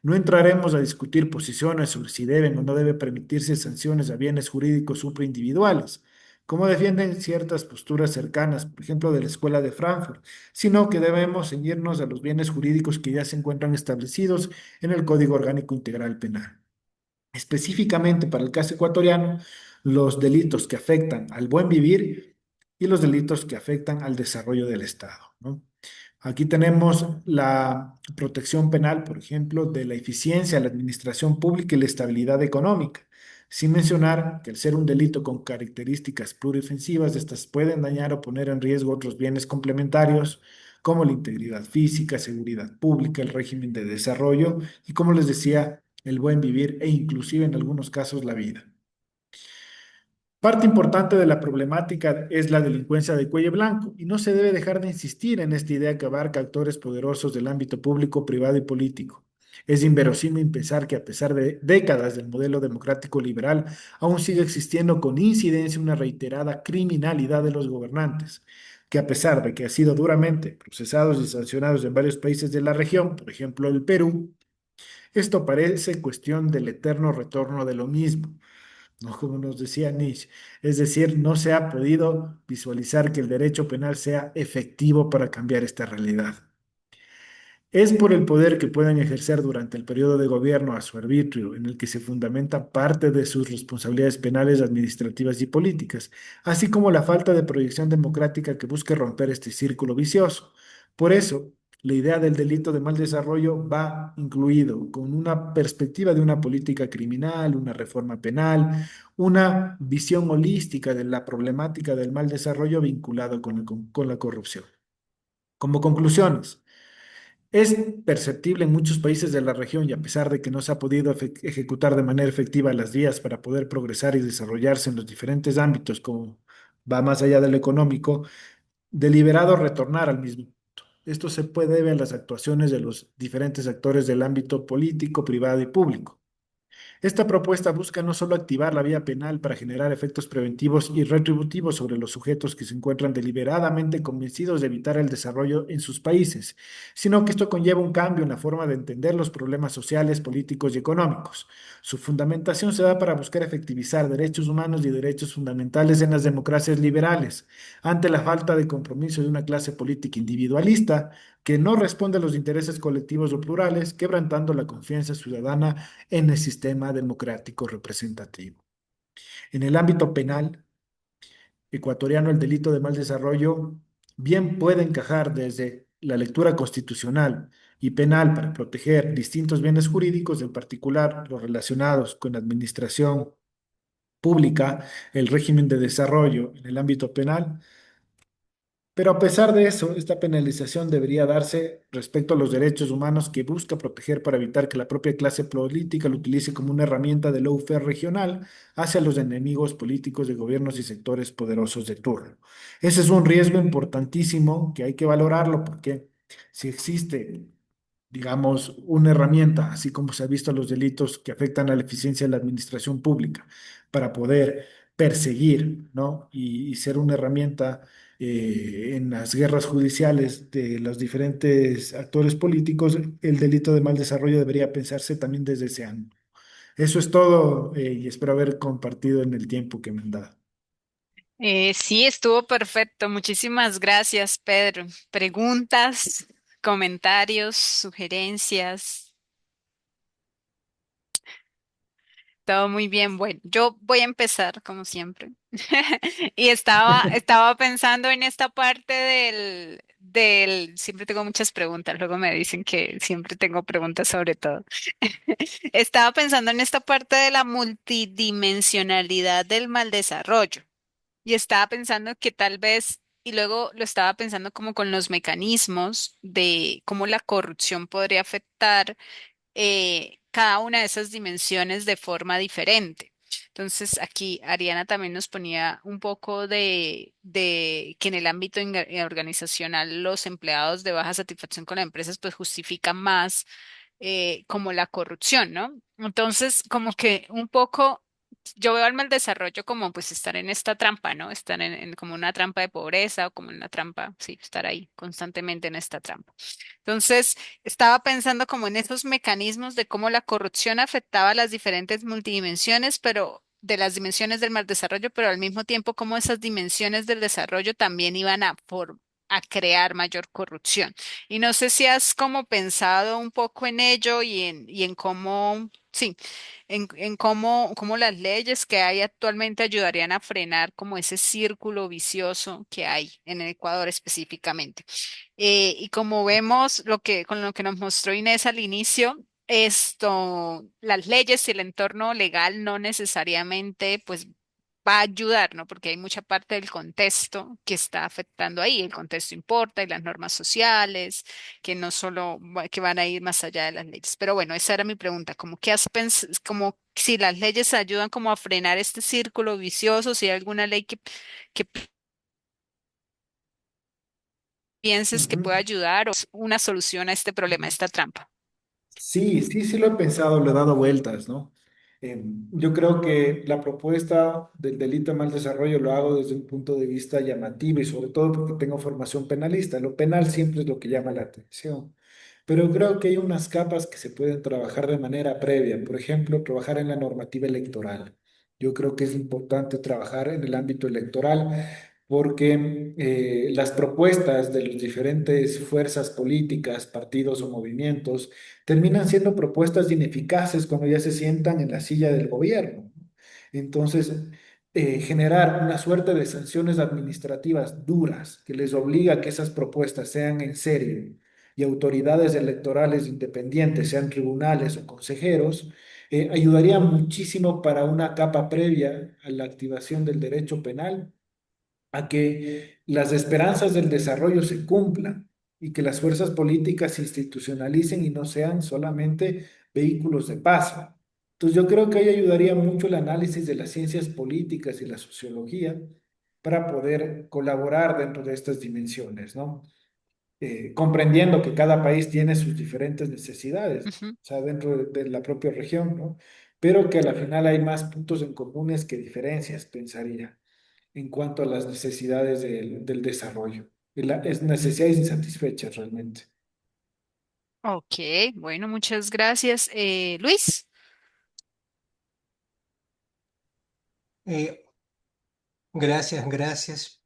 No entraremos a discutir posiciones sobre si deben o no deben permitirse sanciones a bienes jurídicos supraindividuales, como defienden ciertas posturas cercanas, por ejemplo, de la Escuela de Frankfurt, sino que debemos ceñirnos a los bienes jurídicos que ya se encuentran establecidos en el Código Orgánico Integral Penal. Específicamente para el caso ecuatoriano, los delitos que afectan al buen vivir y los delitos que afectan al desarrollo del Estado, ¿no? Aquí tenemos la protección penal, por ejemplo, de la eficiencia, la administración pública y la estabilidad económica, sin mencionar que al ser un delito con características pluriofensivas, estas pueden dañar o poner en riesgo otros bienes complementarios, como la integridad física, seguridad pública, el régimen de desarrollo y, como les decía, el buen vivir e inclusive en algunos casos la vida. Parte importante de la problemática es la delincuencia de cuello blanco y no se debe dejar de insistir en esta idea que abarca actores poderosos del ámbito público, privado y político. Es inverosímil pensar que a pesar de décadas del modelo democrático liberal, aún sigue existiendo con incidencia una reiterada criminalidad de los gobernantes, que a pesar de que ha sido duramente procesados y sancionados en varios países de la región, por ejemplo el Perú, esto parece cuestión del eterno retorno de lo mismo, ¿no? Como nos decía Nietzsche. Es decir, no se ha podido visualizar que el derecho penal sea efectivo para cambiar esta realidad. Es por el poder que pueden ejercer durante el periodo de gobierno a su arbitrio, en el que se fundamenta parte de sus responsabilidades penales, administrativas y políticas, así como la falta de proyección democrática que busque romper este círculo vicioso. Por eso, la idea del delito de mal desarrollo va incluido con una perspectiva de una política criminal, una reforma penal, una visión holística de la problemática del mal desarrollo vinculado con la corrupción. Como conclusiones, es perceptible en muchos países de la región y a pesar de que no se ha podido ejecutar de manera efectiva las vías para poder progresar y desarrollarse en los diferentes ámbitos, como va más allá de lo económico, deliberado retornar al mismo punto. Esto se puede ver en las actuaciones de los diferentes actores del ámbito político, privado y público. Esta propuesta busca no solo activar la vía penal para generar efectos preventivos y retributivos sobre los sujetos que se encuentran deliberadamente convencidos de evitar el desarrollo en sus países, sino que esto conlleva un cambio en la forma de entender los problemas sociales, políticos y económicos. Su fundamentación se da para buscar efectivizar derechos humanos y derechos fundamentales en las democracias liberales, ante la falta de compromiso de una clase política individualista que no responde a los intereses colectivos o plurales, quebrantando la confianza ciudadana en el sistema democrático representativo. En el ámbito penal ecuatoriano, el delito de mal desarrollo bien puede encajar desde la lectura constitucional y penal para proteger distintos bienes jurídicos, en particular los relacionados con la administración pública, el régimen de desarrollo en el ámbito penal, pero a pesar de eso, esta penalización debería darse respecto a los derechos humanos que busca proteger para evitar que la propia clase política lo utilice como una herramienta de lawfare regional hacia los enemigos políticos de gobiernos y sectores poderosos de turno. Ese es un riesgo importantísimo que hay que valorarlo porque si existe, digamos, una herramienta, así como se ha visto los delitos que afectan a la eficiencia de la administración pública, para poder perseguir, ¿no? y ser una herramienta en las guerras judiciales de los diferentes actores políticos, el delito de mal desarrollo debería pensarse también desde ese ángulo. Eso es todo, y espero haber compartido en el tiempo que me han dado. Sí, estuvo perfecto. Muchísimas gracias, Pedro. Preguntas, comentarios, sugerencias. Todo muy bien. Bueno, yo voy a empezar como siempre. Y estaba pensando en esta parte siempre tengo muchas preguntas, luego me dicen que siempre tengo preguntas sobre todo. Estaba pensando en esta parte de la multidimensionalidad del mal desarrollo y estaba pensando que tal vez, y luego lo estaba pensando como con los mecanismos de cómo la corrupción podría afectar cada una de esas dimensiones de forma diferente. Entonces, aquí Ariana también nos ponía un poco de que en el ámbito organizacional los empleados de baja satisfacción con las empresas pues justifican más como la corrupción, ¿no? Entonces, como que un poco yo veo al mal desarrollo como pues estar en esta trampa, ¿no? Estar en como una trampa de pobreza o como en una trampa, sí, estar ahí constantemente en esta trampa. Entonces, estaba pensando como en esos mecanismos de cómo la corrupción afectaba las diferentes multidimensiones, pero de las dimensiones del mal desarrollo, pero al mismo tiempo cómo esas dimensiones del desarrollo también iban a crear mayor corrupción. Y no sé si has como pensado un poco en ello y en cómo, sí, en cómo las leyes que hay actualmente ayudarían a frenar como ese círculo vicioso que hay en el Ecuador específicamente. Y como vemos con lo que nos mostró Inés al inicio, las leyes y el entorno legal no necesariamente pues va a ayudar, ¿no? Porque hay mucha parte del contexto que está afectando ahí. El contexto importa y las normas sociales, que no solo que van a ir más allá de las leyes. Pero bueno, esa era mi pregunta, como qué has pensado, como si las leyes ayudan como a frenar este círculo vicioso, si hay alguna ley que pienses que Ujú. puede ayudar o es una solución a este problema, a esta trampa. Sí, sí, sí lo he pensado, le he dado vueltas, ¿no? Yo creo que la propuesta del delito de mal desarrollo lo hago desde un punto de vista llamativo y sobre todo porque tengo formación penalista. Lo penal siempre es lo que llama la atención. Pero creo que hay unas capas que se pueden trabajar de manera previa. Por ejemplo, trabajar en la normativa electoral. Yo creo que es importante trabajar en el ámbito electoral porque las propuestas de las diferentes fuerzas políticas, partidos o movimientos terminan siendo propuestas ineficaces cuando ya se sientan en la silla del gobierno. Entonces, generar una suerte de sanciones administrativas duras que les obliga a que esas propuestas sean en serio y autoridades electorales independientes, sean tribunales o consejeros, ayudaría muchísimo para una capa previa a la activación del derecho penal a que las esperanzas del desarrollo se cumplan y que las fuerzas políticas se institucionalicen y no sean solamente vehículos de paso. Entonces yo creo que ahí ayudaría mucho el análisis de las ciencias políticas y la sociología para poder colaborar dentro de estas dimensiones, ¿no? Comprendiendo que cada país tiene sus diferentes necesidades, Ujú. o sea, dentro de la propia región, ¿no? Pero que a la final hay más puntos en comunes que diferencias, pensaría en cuanto a las necesidades del desarrollo. Es necesidades insatisfechas realmente. Ok, bueno, muchas gracias. Luis. Eh, gracias, gracias.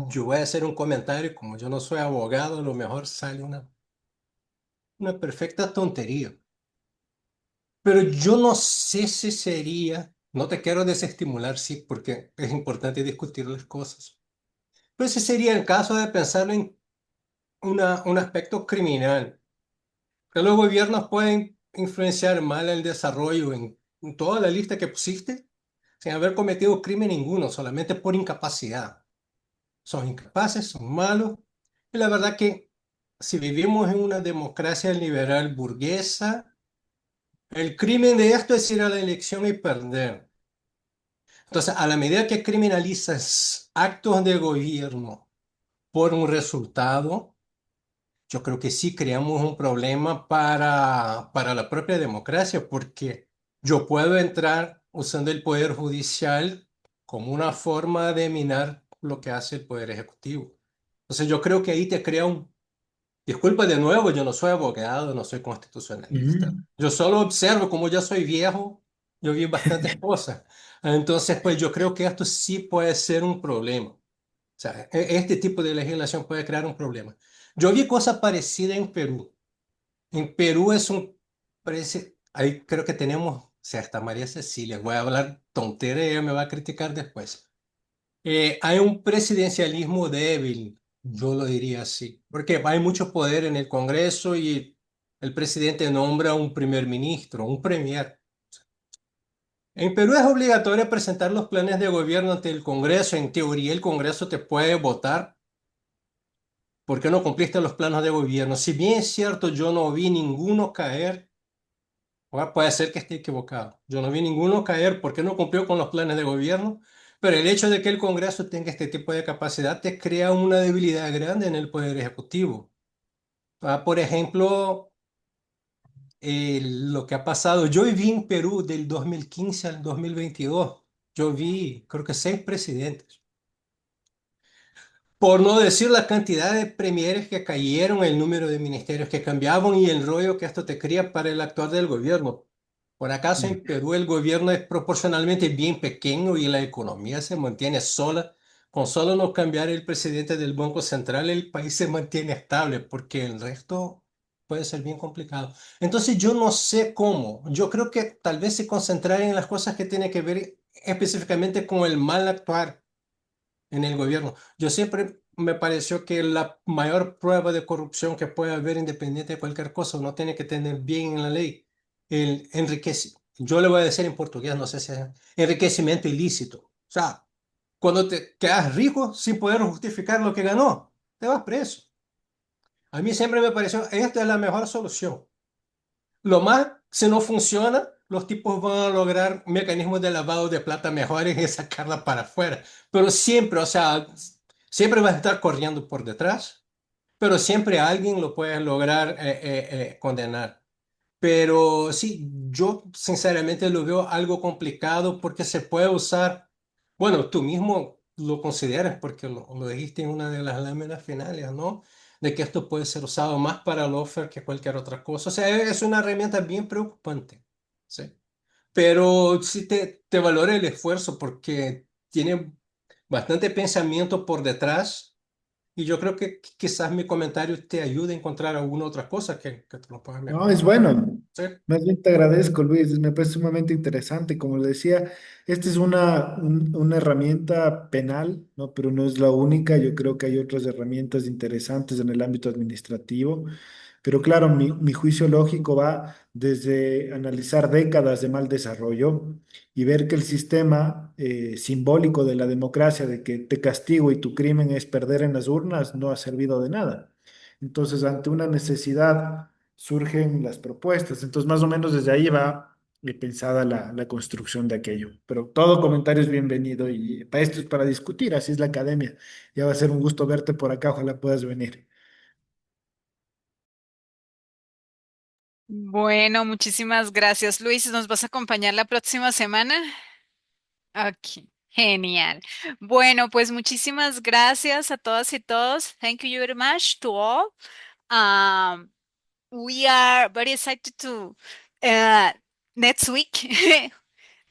Yo voy a hacer un comentario, como yo no soy abogado, a lo mejor sale una perfecta tontería. Pero yo no sé si sería, no te quiero desestimular, sí, porque es importante discutir las cosas. Pero ese sería el caso de pensarlo en un aspecto criminal. Que los gobiernos pueden influenciar mal el desarrollo en toda la lista que pusiste, sin haber cometido crimen ninguno, solamente por incapacidad. Son incapaces, son malos. Y la verdad que si vivimos en una democracia liberal burguesa, el crimen de esto es ir a la elección y perder. Entonces, a la medida que criminalizas actos de gobierno por un resultado, yo creo que sí creamos un problema para la propia democracia, porque yo puedo entrar usando el poder judicial como una forma de minar lo que hace el Poder Ejecutivo. Entonces yo creo que ahí te crea un... Disculpa de nuevo, yo no soy abogado, no soy constitucionalista. Ujú. Yo solo observo, como ya soy viejo, yo vi bastantes cosas. Entonces, pues yo creo que esto sí puede ser un problema. O sea, este tipo de legislación puede crear un problema. Yo vi cosas parecidas en Perú. En Perú es un... ahí creo que tenemos, o sea, hasta María Cecilia, voy a hablar tontera y ella me va a criticar después. Hay un presidencialismo débil, yo lo diría así, porque hay mucho poder en el Congreso y el presidente nombra un primer ministro, un premier. En Perú es obligatorio presentar los planes de gobierno ante el Congreso. En teoría, el Congreso te puede votar porque no cumpliste los planos de gobierno. Si bien es cierto, yo no vi ninguno caer. Puede ser que esté equivocado. Yo no vi ninguno caer porque no cumplió con los planes de gobierno, pero el hecho de que el Congreso tenga este tipo de capacidad te crea una debilidad grande en el Poder Ejecutivo. Por ejemplo, lo que ha pasado, yo viví en Perú del 2015 al 2022. Yo vi, creo que 6 presidentes. Por no decir la cantidad de premieres que cayeron, el número de ministerios que cambiaban y el rollo que esto te crea para el actuar del gobierno. Por acaso en Perú el gobierno es proporcionalmente bien pequeño y la economía se mantiene sola. Con solo no cambiar el presidente del Banco Central, el país se mantiene estable, porque el resto puede ser bien complicado. Entonces yo no sé cómo. Yo creo que tal vez se concentrar en las cosas que tienen que ver específicamente con el mal actuar en el gobierno. Yo siempre me pareció que la mayor prueba de corrupción que puede haber, independiente de cualquier cosa, uno tiene que tener bien en la ley el enriquecimiento. Yo le voy a decir en portugués, no sé si es enriquecimiento ilícito. O sea, cuando te quedas rico sin poder justificar lo que ganó, te vas preso. A mí siempre me pareció, esta es la mejor solución. Lo más, si no funciona, los tipos van a lograr mecanismos de lavado de plata mejores y sacarla para afuera. Pero siempre, o sea, siempre vas a estar corriendo por detrás, pero siempre alguien lo puede lograr condenar. Pero sí, yo sinceramente lo veo algo complicado porque se puede usar, bueno, tú mismo lo consideras porque lo dijiste en una de las láminas finales, ¿no? De que esto puede ser usado más para el offer que cualquier otra cosa. O sea, es una herramienta bien preocupante, ¿sí? Pero sí te valora el esfuerzo porque tiene bastante pensamiento por detrás y yo creo que quizás mi comentario te ayude a encontrar alguna otra cosa que te lo pueda No, mejorar. es bueno. ¿Sí? Más bien te agradezco, Luis. Me parece sumamente interesante. Como le decía, esta es una herramienta penal, ¿no? Pero no es la única. Yo creo que hay otras herramientas interesantes en el ámbito administrativo. Pero claro, mi juicio lógico va desde analizar décadas de mal desarrollo y ver que el sistema simbólico de la democracia, de que te castigo y tu crimen es perder en las urnas, no ha servido de nada. Entonces, ante una necesidad surgen las propuestas. Entonces, más o menos desde ahí va pensada la construcción de aquello. Pero todo comentario es bienvenido y para esto es para discutir, así es la academia. Ya va a ser un gusto verte por acá, ojalá puedas venir. Bueno, muchísimas gracias, Luis. ¿Nos vas a acompañar la próxima semana? Ok, genial. Bueno, pues muchísimas gracias a todas y todos. Thank you very much to all. Um, we are very excited to uh, next week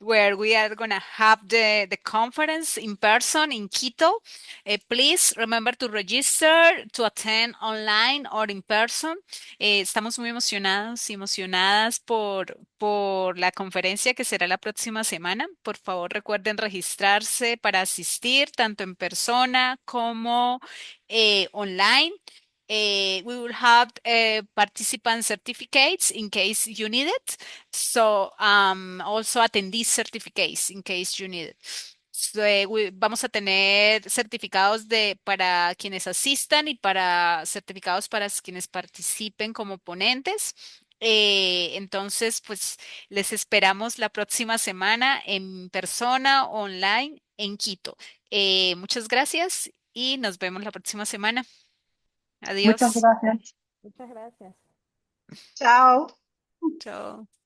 where we are going to have the conference in person in Quito. Please remember to register to attend online or in person. Estamos muy emocionados y emocionadas por la conferencia que será la próxima semana. Por favor, recuerden registrarse para asistir tanto en persona como online. We will have participant certificates in case you need it. So, also attendee certificates in case you need it. So, vamos a tener certificados para quienes asistan y para certificados para quienes participen como ponentes. Entonces, pues les esperamos la próxima semana en persona, online, en Quito. Muchas gracias y nos vemos la próxima semana. Muchas Adiós. gracias. Muchas gracias. Chao. Chao.